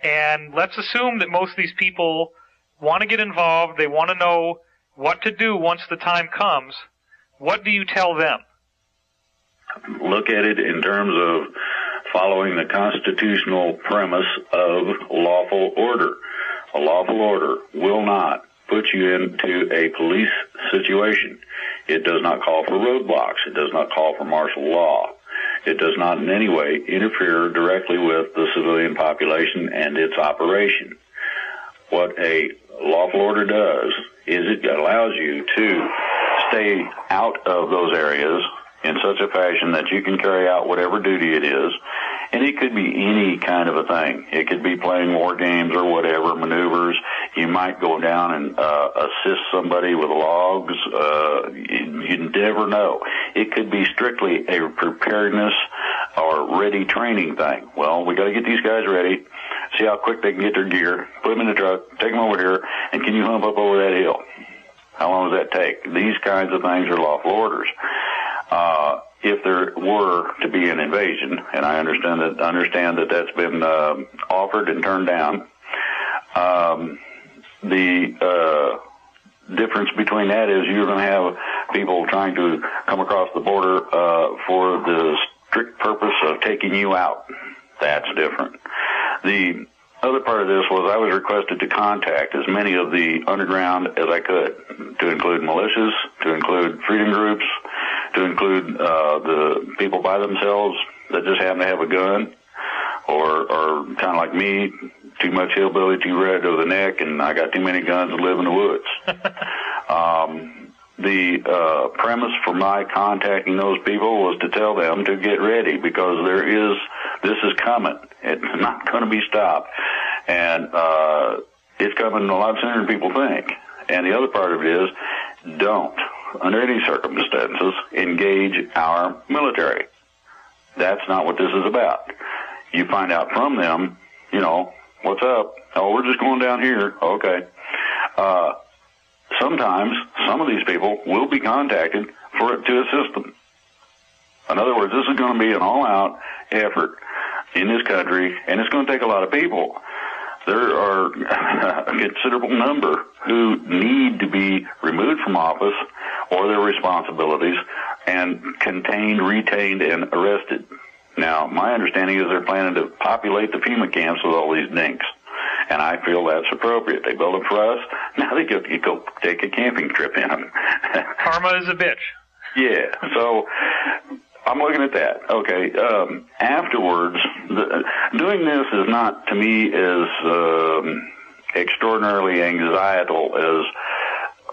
And let's assume that most of these people want to get involved. They want to know what to do once the time comes. What do you tell them? Look at it in terms of following the constitutional premise of lawful order. A lawful order will not put you into a police situation. It does not call for roadblocks. It does not call for martial law. It does not in any way interfere directly with the civilian population and its operation. What a lawful order does is it allows you to stay out of those areas in such a fashion that you can carry out whatever duty it is. And it could be any kind of a thing. It could be playing war games or whatever, maneuvers. You might go down and assist somebody with logs. You never know. It could be strictly a preparedness or ready training thing. Well, we got to get these guys ready, see how quick they can get their gear, put them in the truck, take them over here, and can you hump up over that hill? How long does that take? These kinds of things are lawful orders. If there were to be an invasion, and I understand that that's been offered and turned down, the difference between that is you're going to have people trying to come across the border for the strict purpose of taking you out. That's different. The other part of this was I was requested to contact as many of the underground as I could, to include militias, to include freedom groups, to include the people by themselves that just happen to have a gun, or kind of like me, too much hillbilly, too red over the neck, and I got too many guns and live in the woods. The premise for my contacting those people was to tell them to get ready, because this is coming. It's not going to be stopped. And it's coming a lot sooner than people think. And the other part of it is, don't, under any circumstances, engage our military. That's not what this is about. You find out from them, what's up? Oh, we're just going down here. Okay. Sometimes some of these people will be contacted to assist them. In other words, this is going to be an all-out effort in this country, and it's going to take a lot of people. There are a considerable number who need to be removed from office or their responsibilities and contained, retained, and arrested. Now, my understanding is they're planning to populate the FEMA camps with all these dinks, and I feel that's appropriate. They build them for us. Now they get to go take a camping trip in them. Karma is a bitch. Yeah, so I'm looking at that. Okay, afterwards, doing this is not, to me, as extraordinarily anxietal as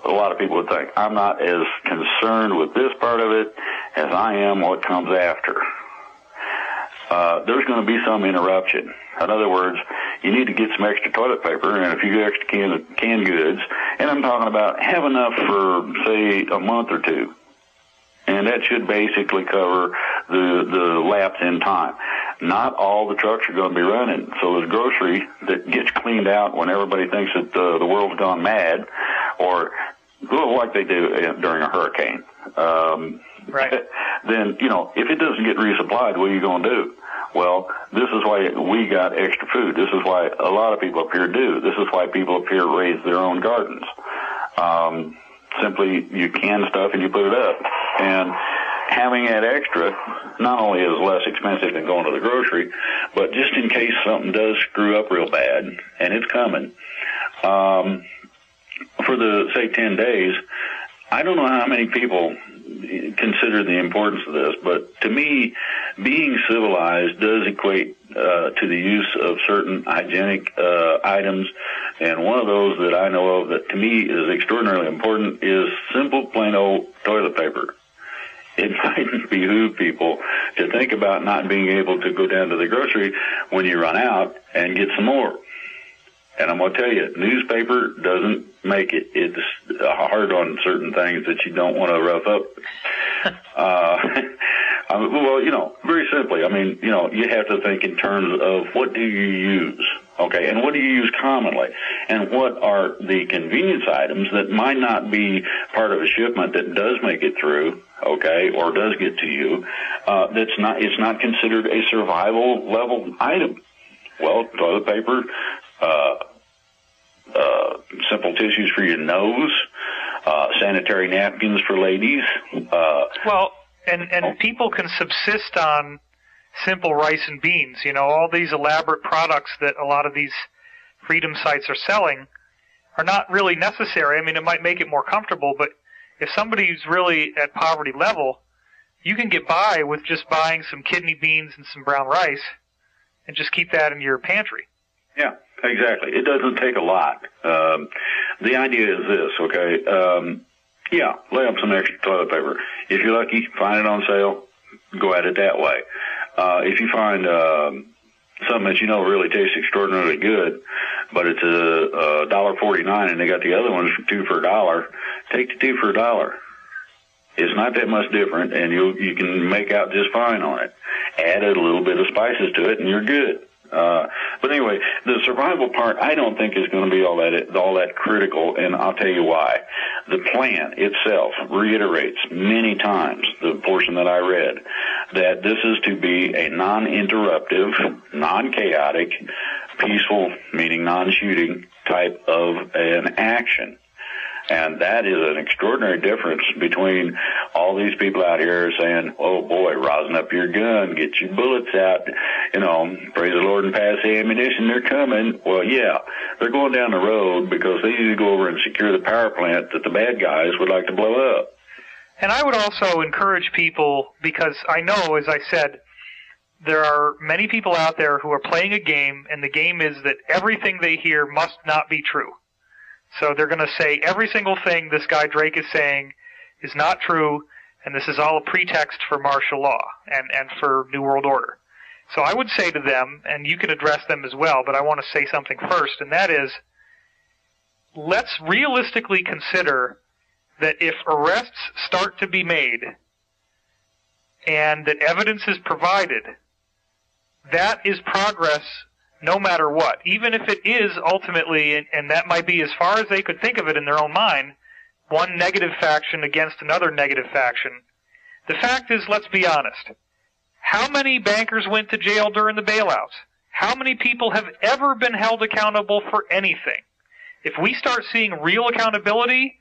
a lot of people would think. I'm not as concerned with this part of it as I am what comes after. There's going to be some interruption. In other words, you need to get some extra toilet paper and a few extra canned goods, and I'm talking about have enough for, say, a month or two. And that should basically cover the lapse in time. Not all the trucks are going to be running. So there's grocery that gets cleaned out when everybody thinks that the world's gone mad, or like they do during a hurricane. Right. Then, if it doesn't get resupplied, what are you going to do? Well, this is why we got extra food. This is why a lot of people up here do. This is why people up here raise their own gardens. Simply, you can stuff and you put it up. And having that extra not only is less expensive than going to the grocery, but just in case something does screw up real bad, and it's coming, for the, say, 10 days, I don't know how many people consider the importance of this, but to me, being civilized does equate to the use of certain hygienic items, and one of those that I know of that to me is extraordinarily important is simple, plain old toilet paper. It might behoove people to think about not being able to go down to the grocery when you run out and get some more. And I'm going to tell you, newspaper doesn't make it. It's hard on certain things that you don't want to rough up. Well, very simply, you have to think in terms of what do you use, okay, and what do you use commonly, and what are the convenience items that might not be part of a shipment that does make it through, okay, or does get to you, it's not considered a survival level item. Well, toilet paper, simple tissues for your nose, sanitary napkins for ladies. And people can subsist on simple rice and beans. All these elaborate products that a lot of these freedom sites are selling are not really necessary. It might make it more comfortable, but if somebody's really at poverty level, you can get by with just buying some kidney beans and some brown rice and just keep that in your pantry. Yeah, exactly. It doesn't take a lot. The idea is this, okay? Yeah, lay up some extra toilet paper. If you're lucky, find it on sale, go at it that way. If you find something that you know really tastes extraordinarily good, but it's $1.49 and they got the other ones for 2 for $1, take the 2 for $1. It's not that much different, and you can make out just fine on it. Add a little bit of spices to it, and you're good. But anyway, the survival part I don't think is going to be all that critical, and I'll tell you why. The plan itself reiterates many times, the portion that I read, that this is to be a non-interruptive, non-chaotic, peaceful, meaning non-shooting type of an action. And that is an extraordinary difference between all these people out here saying, oh boy, rosin up your gun, get your bullets out, praise the Lord and pass the ammunition, they're coming. Well, yeah, they're going down the road because they need to go over and secure the power plant that the bad guys would like to blow up. And I would also encourage people, because I know, as I said, there are many people out there who are playing a game, and the game is that everything they hear must not be true. So they're going to say every single thing this guy Drake is saying is not true, and this is all a pretext for martial law and for New World Order. So I would say to them, and you can address them as well, but I want to say something first, and that is, let's realistically consider that if arrests start to be made and that evidence is provided, that is progress no matter what. Even if it is ultimately, and that might be as far as they could think of it in their own mind, one negative faction against another negative faction. The fact is, let's be honest, how many bankers went to jail during the bailouts? How many people have ever been held accountable for anything? If we start seeing real accountability,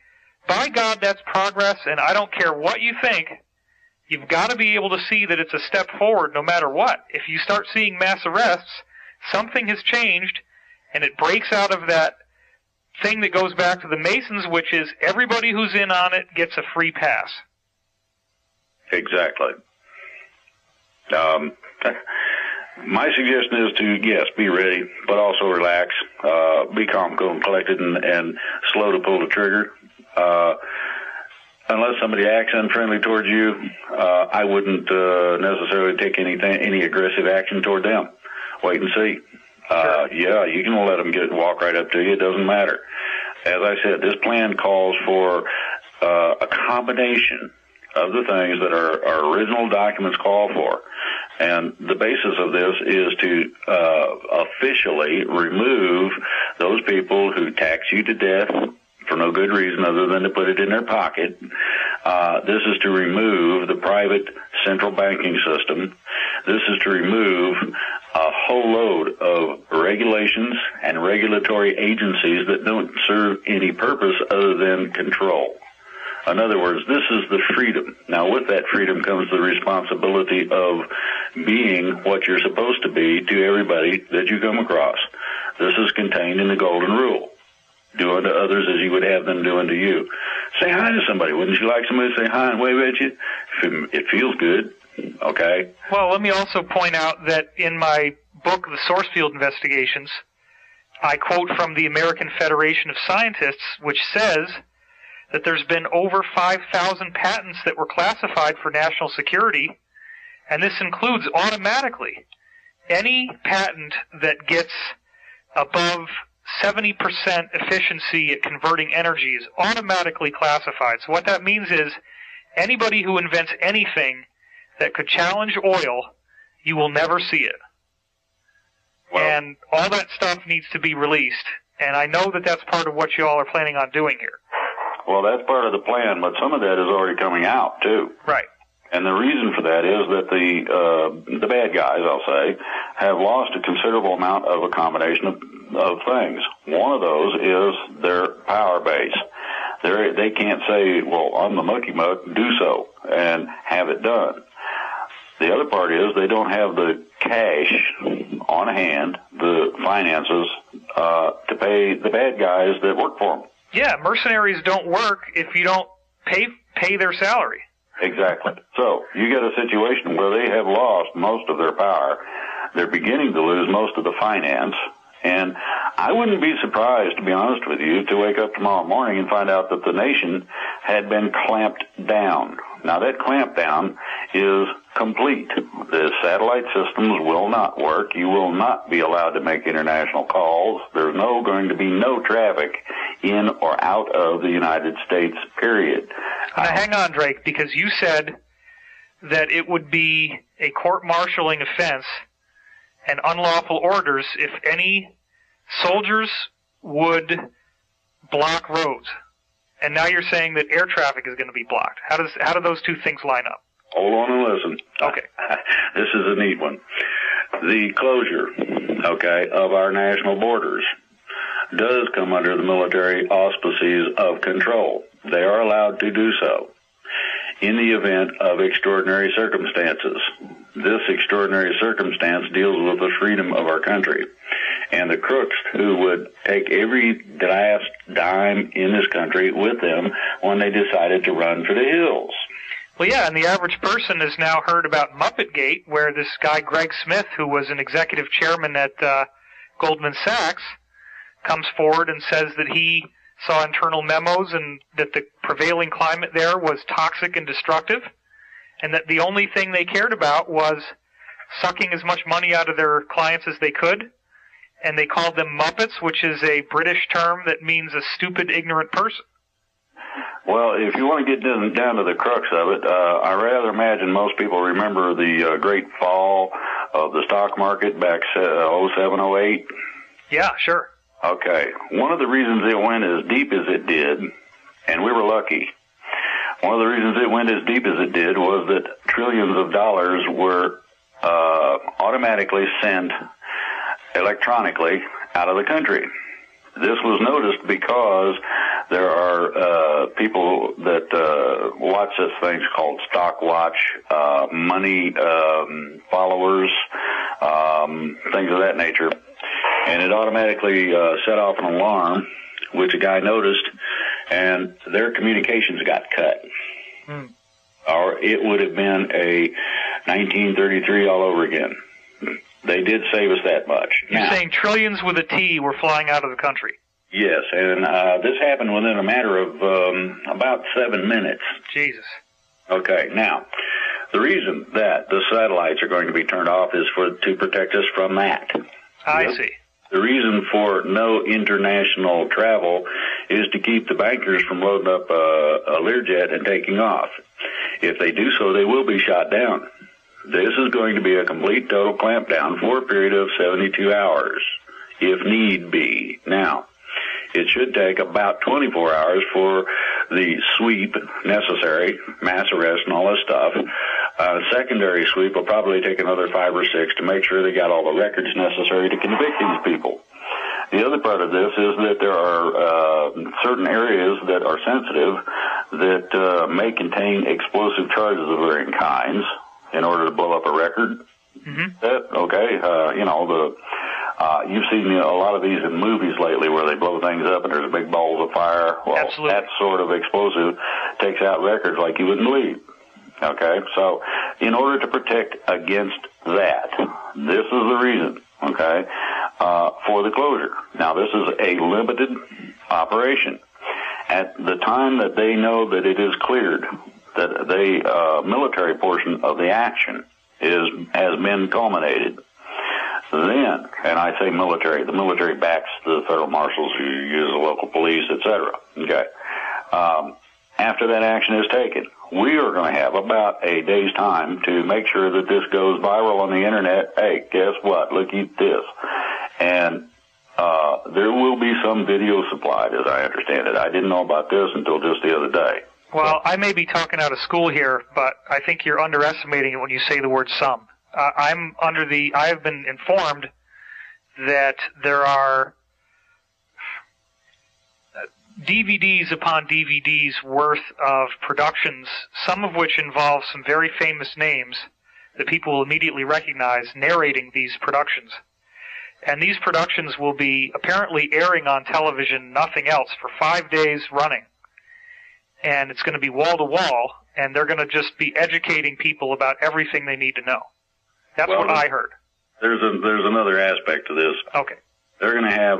by God, that's progress, and I don't care what you think, you've got to be able to see that it's a step forward no matter what. If you start seeing mass arrests, something has changed, and it breaks out of that thing that goes back to the Masons, which is everybody who's in on it gets a free pass. Exactly. My suggestion is to, yes, be ready, but also relax, be calm, cool, and collected, and slow to pull the trigger. Unless somebody acts unfriendly towards you, I wouldn't necessarily take any aggressive action toward them. Wait and see. Sure. Yeah, you can let them walk right up to you. It doesn't matter. As I said, this plan calls for a combination of the things that our original documents call for. And the basis of this is to officially remove those people who tax you to death for no good reason other than to put it in their pocket. This is to remove the private central banking system. This is to remove a whole load of regulations and regulatory agencies that don't serve any purpose other than control. In other words, this is the freedom. Now, with that freedom comes the responsibility of being what you're supposed to be to everybody that you come across. This is contained in the Golden Rule. Do unto others as you would have them do unto you. Say hi to somebody. Wouldn't you like somebody to say hi and wave at you? It feels good. Okay. Well, let me also point out that in my book, The Sourcefield Investigations, I quote from the American Federation of Scientists, which says that there's been over 5,000 patents that were classified for national security, and this includes automatically any patent that gets above 70% efficiency at converting energy is automatically classified. So what that means is anybody who invents anything that could challenge oil, you will never see it. Wow. And all that stuff needs to be released. And I know that that's part of what you all are planning on doing here. Well, that's part of the plan, but some of that is already coming out, too. Right. And the reason for that is that the bad guys, I'll say, have lost a considerable amount of a combination of things. One of those is their power base. They can't say, well, I'm the mucky muck, do so, and have it done. The other part is they don't have the cash on hand, the finances, to pay the bad guys that work for them. Yeah, mercenaries don't work if you don't pay their salary. Exactly. So you get a situation where they have lost most of their power. They're beginning to lose most of the finance. And I wouldn't be surprised, to be honest with you, to wake up tomorrow morning and find out that the nation had been clamped down. Now, that clamp down is complete. The satellite systems will not work. You will not be allowed to make international calls. There's going to be no traffic in or out of the United States, period. Now, hang on, Drake, because you said that it would be a court-martialing offense and unlawful orders if any soldiers would block roads. And now you're saying that air traffic is going to be blocked. How do those two things line up? Hold on and listen. Okay. This is a neat one. The closure, of our national borders does come under the military auspices of control. They are allowed to do so in the event of extraordinary circumstances. This extraordinary circumstance deals with the freedom of our country. And the crooks who would take every last dime in this country with them when they decided to run for the hills. Well, yeah, and the average person has now heard about Muppet Gate, where this guy, Greg Smith, who was an executive chairman at Goldman Sachs, comes forward and says that he saw internal memos and that the prevailing climate there was toxic and destructive, and that the only thing they cared about was sucking as much money out of their clients as they could, and they called them Muppets, which is a British term that means a stupid, ignorant person. Well, if you want to get down to the crux of it, I rather imagine most people remember the great fall of the stock market back 07, 08. Yeah, sure. Okay. One of the reasons it went as deep as it did, and we were lucky, one of the reasons it went as deep as it did was that trillions of dollars were automatically sent electronically out of the country. This was noticed because there are people that watch this thing called stock watch, money followers, things of that nature. And it automatically set off an alarm, which a guy noticed, and their communications got cut. Or it would have been a 1933 all over again. They did save us that much. You're saying trillions with a T were flying out of the country? Yes, and this happened within a matter of about 7 minutes. Jesus. Okay, now, the reason that the satellites are going to be turned off is to protect us from that. I see. The reason for no international travel is to keep the bankers from loading up a Learjet and taking off. If they do so, they will be shot down. This is going to be a complete total clampdown for a period of 72 hours, if need be. Now, it should take about 24 hours for the sweep necessary, mass arrest and all this stuff. Secondary sweep will probably take another 5 or 6 to make sure they got all the records necessary to convict these people. The other part of this is that there are certain areas that are sensitive that may contain explosive charges of varying kinds in order to blow up a record. You've seen a lot of these in movies lately where they blow things up and there's big balls of fire. Well, absolutely. That sort of explosive takes out records like you wouldn't believe. Okay, so in order to protect against that, this is the reason, for the closure. Now, this is a limited operation. At the time that they know that it is cleared, that the military portion of the action has been culminated, then, and I say military, the military backs the federal marshals who use the local police, etc. Okay. After that action is taken, we are going to have about a day's time to make sure that this goes viral on the internet. Hey, guess what? Look at this. And there will be some video supplied, as I understand it. I didn't know about this until just the other day. Well, I may be talking out of school here, but I think you're underestimating it when you say the word some. I have been informed that there are DVDs upon DVDs worth of productions, some of which involve some very famous names that people will immediately recognize narrating these productions. And these productions will be apparently airing on television, nothing else, for 5 days running. And it's going to be wall to wall, and they're going to just be educating people about everything they need to know. That's what I heard. There's another aspect to this. Okay. They're going to have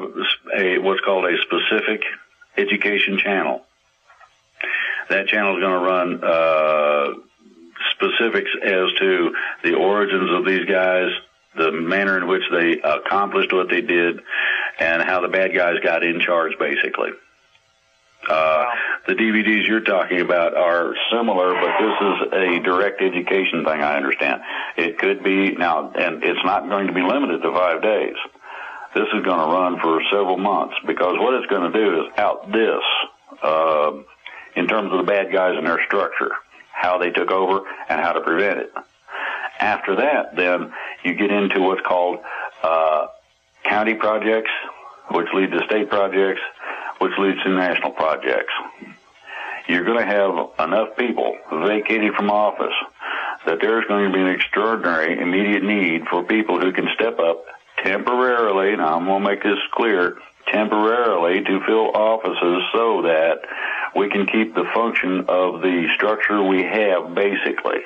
what's called a specific education channel. That channel is going to run specifics as to the origins of these guys, the manner in which they accomplished what they did, and how the bad guys got in charge, basically. The DVDs you're talking about are similar, but this is a direct education thing, I understand. It could be, now, and it's not going to be limited to 5 days. This is going to run for several months, because what it's going to do is out this, in terms of the bad guys and their structure, how they took over and how to prevent it. After that, then, you get into what's called county projects, which lead to state projects, which leads to national projects. You're going to have enough people vacating from office that there's going to be an extraordinary immediate need for people who can step up temporarily, now I'm going to make this clear, temporarily to fill offices so that we can keep the function of the structure we have, basically.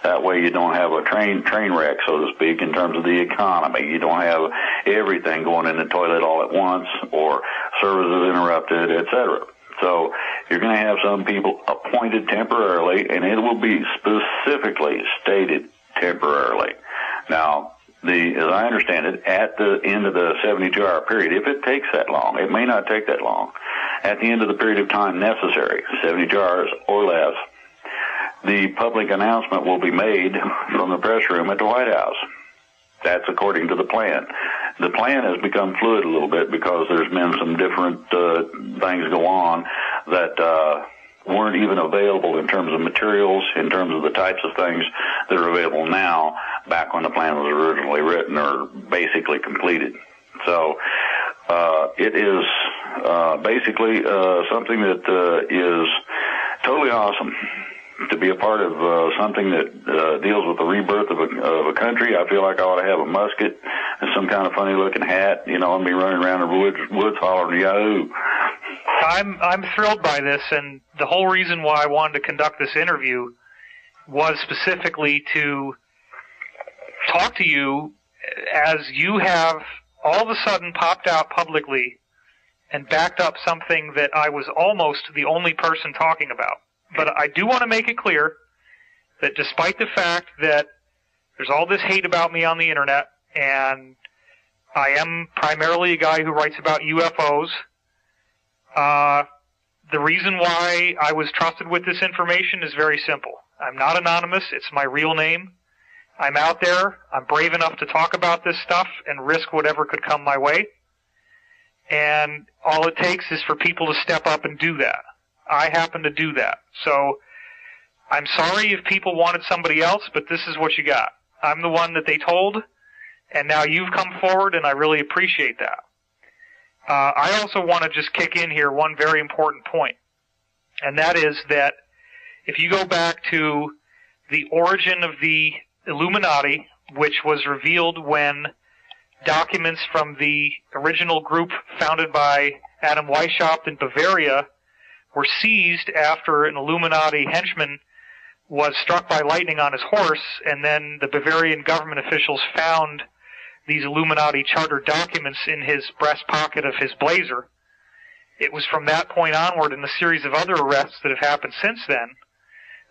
That way you don't have a train wreck, so to speak, in terms of the economy. You don't have everything going in the toilet all at once, or services interrupted, etc. So you're going to have some people appointed temporarily, and it will be specifically stated temporarily. Now, as I understand it, at the end of the 72-hour period, if it takes that long, it may not take that long, at the end of the period of time necessary, 72 hours or less, the public announcement will be made from the press room at the White House. That's according to the plan. The plan has become fluid a little bit because there's been some different things go on that weren't even available in terms of materials, in terms of the types of things that are available now, back when the plan was originally written or basically completed. So it is basically something that is totally awesome to be a part of something that deals with the rebirth of a country. I feel like I ought to have a musket and some kind of funny-looking hat, and be running around the woods hollering Yahoo! I'm thrilled by this, and the whole reason why I wanted to conduct this interview was specifically to talk to you as you have all of a sudden popped out publicly and backed up something that I was almost the only person talking about. But I do want to make it clear that despite the fact that there's all this hate about me on the internet, and I am primarily a guy who writes about UFOs, the reason why I was trusted with this information is very simple. I'm not anonymous. It's my real name. I'm out there. I'm brave enough to talk about this stuff and risk whatever could come my way. And all it takes is for people to step up and do that. I happen to do that. So I'm sorry if people wanted somebody else, but this is what you got. I'm the one that they told, and now you've come forward, and I really appreciate that. I also want to just kick in here one very important point, and that is that if you go back to the origin of the Illuminati, which was revealed when documents from the original group founded by Adam Weishaupt in Bavaria were seized after an Illuminati henchman was struck by lightning on his horse, and then the Bavarian government officials found these Illuminati charter documents in his breast pocket of his blazer. It was from that point onward, in a series of other arrests that have happened since then,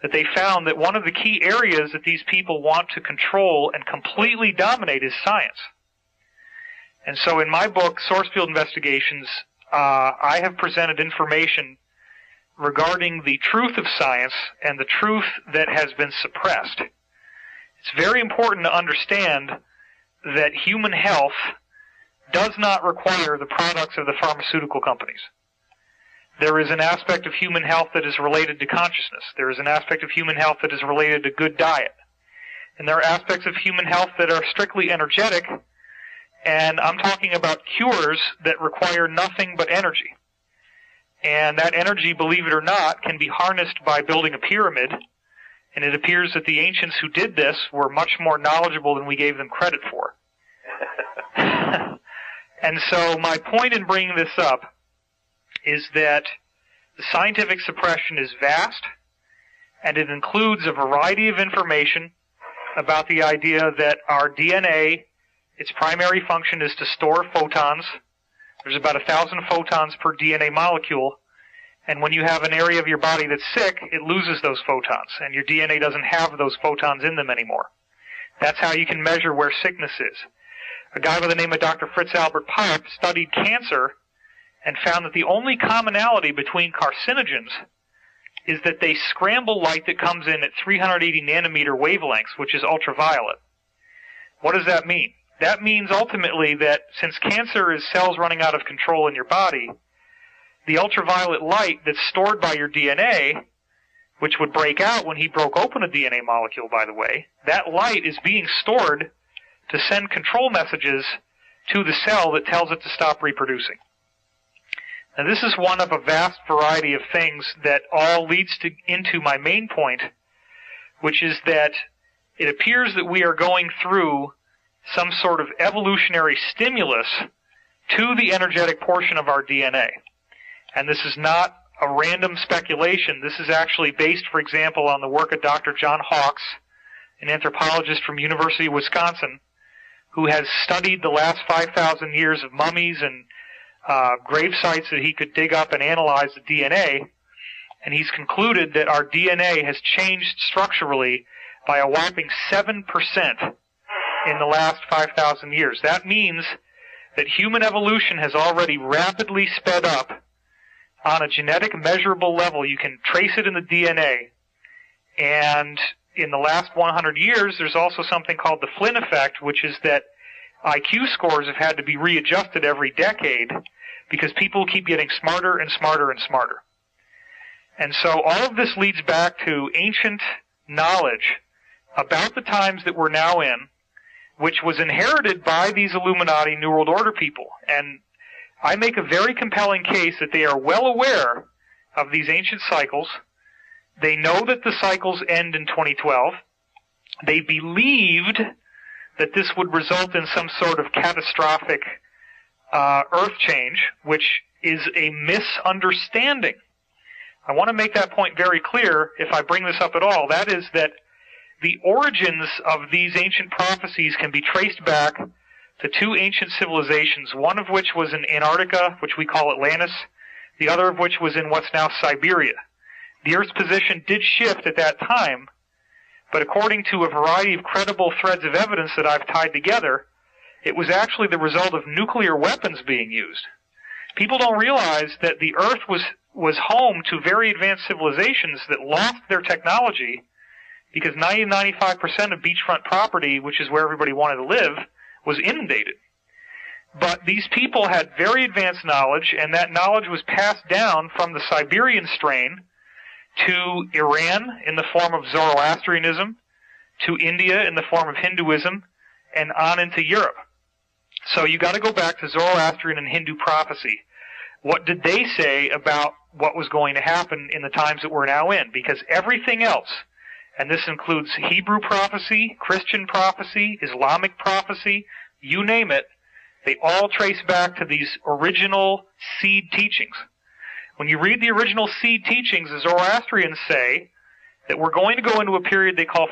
that they found that one of the key areas that these people want to control and completely dominate is science. And so in my book, Source Field Investigations, I have presented information regarding the truth of science and the truth that has been suppressed. It's very important to understand that human health does not require the products of the pharmaceutical companies. There is an aspect of human health that is related to consciousness. There is an aspect of human health that is related to good diet. And there are aspects of human health that are strictly energetic, and I'm talking about cures that require nothing but energy. And that energy, believe it or not, can be harnessed by building a pyramid, and it appears that the ancients who did this were much more knowledgeable than we gave them credit for. And so my point in bringing this up is that the scientific suppression is vast, and it includes a variety of information about the idea that our DNA, its primary function is to store photons. There's about 1,000 photons per DNA molecule, and when you have an area of your body that's sick, it loses those photons, and your DNA doesn't have those photons in them anymore. That's how you can measure where sickness is. A guy by the name of Dr. Fritz Albert Pipe studied cancer and found that the only commonality between carcinogens is that they scramble light that comes in at 380 nanometer wavelengths, which is ultraviolet. What does that mean? That means ultimately that since cancer is cells running out of control in your body, the ultraviolet light that's stored by your DNA, which would break out when he broke open a DNA molecule, by the way, that light is being stored to send control messages to the cell that tells it to stop reproducing. Now, this is one of a vast variety of things that all leads into my main point, which is that it appears that we are going through some sort of evolutionary stimulus to the energetic portion of our DNA. And this is not a random speculation. This is actually based, for example, on the work of Dr. John Hawkes, an anthropologist from University of Wisconsin, who has studied the last 5,000 years of mummies and grave sites that he could dig up and analyze the DNA, and he's concluded that our DNA has changed structurally by a whopping 7% in the last 5,000 years. That means that human evolution has already rapidly sped up on a genetic measurable level. You can trace it in the DNA, and in the last 100 years, there's also something called the Flynn effect, which is that IQ scores have had to be readjusted every decade because people keep getting smarter and smarter and smarter. And so all of this leads back to ancient knowledge about the times that we're now in, which was inherited by these Illuminati New World Order people. And I make a very compelling case that they are well aware of these ancient cycles. They know that the cycles end in 2012. They believed that this would result in some sort of catastrophic earth change, which is a misunderstanding. I want to make that point very clear if I bring this up at all. That is that the origins of these ancient prophecies can be traced back to two ancient civilizations, one of which was in Antarctica, which we call Atlantis, the other of which was in what's now Siberia. The Earth's position did shift at that time, but according to a variety of credible threads of evidence that I've tied together, it was actually the result of nuclear weapons being used. People don't realize that the Earth was home to very advanced civilizations that lost their technology because 90-95% of beachfront property, which is where everybody wanted to live, was inundated. But these people had very advanced knowledge, and that knowledge was passed down from the Siberian strain to Iran in the form of Zoroastrianism, to India in the form of Hinduism, and on into Europe. So you got to go back to Zoroastrian and Hindu prophecy. What did they say about what was going to happen in the times that we're now in? Because everything else, and this includes Hebrew prophecy, Christian prophecy, Islamic prophecy, you name it, they all trace back to these original seed teachings. When you read the original seed teachings, the Zoroastrians say that we're going to go into a period they call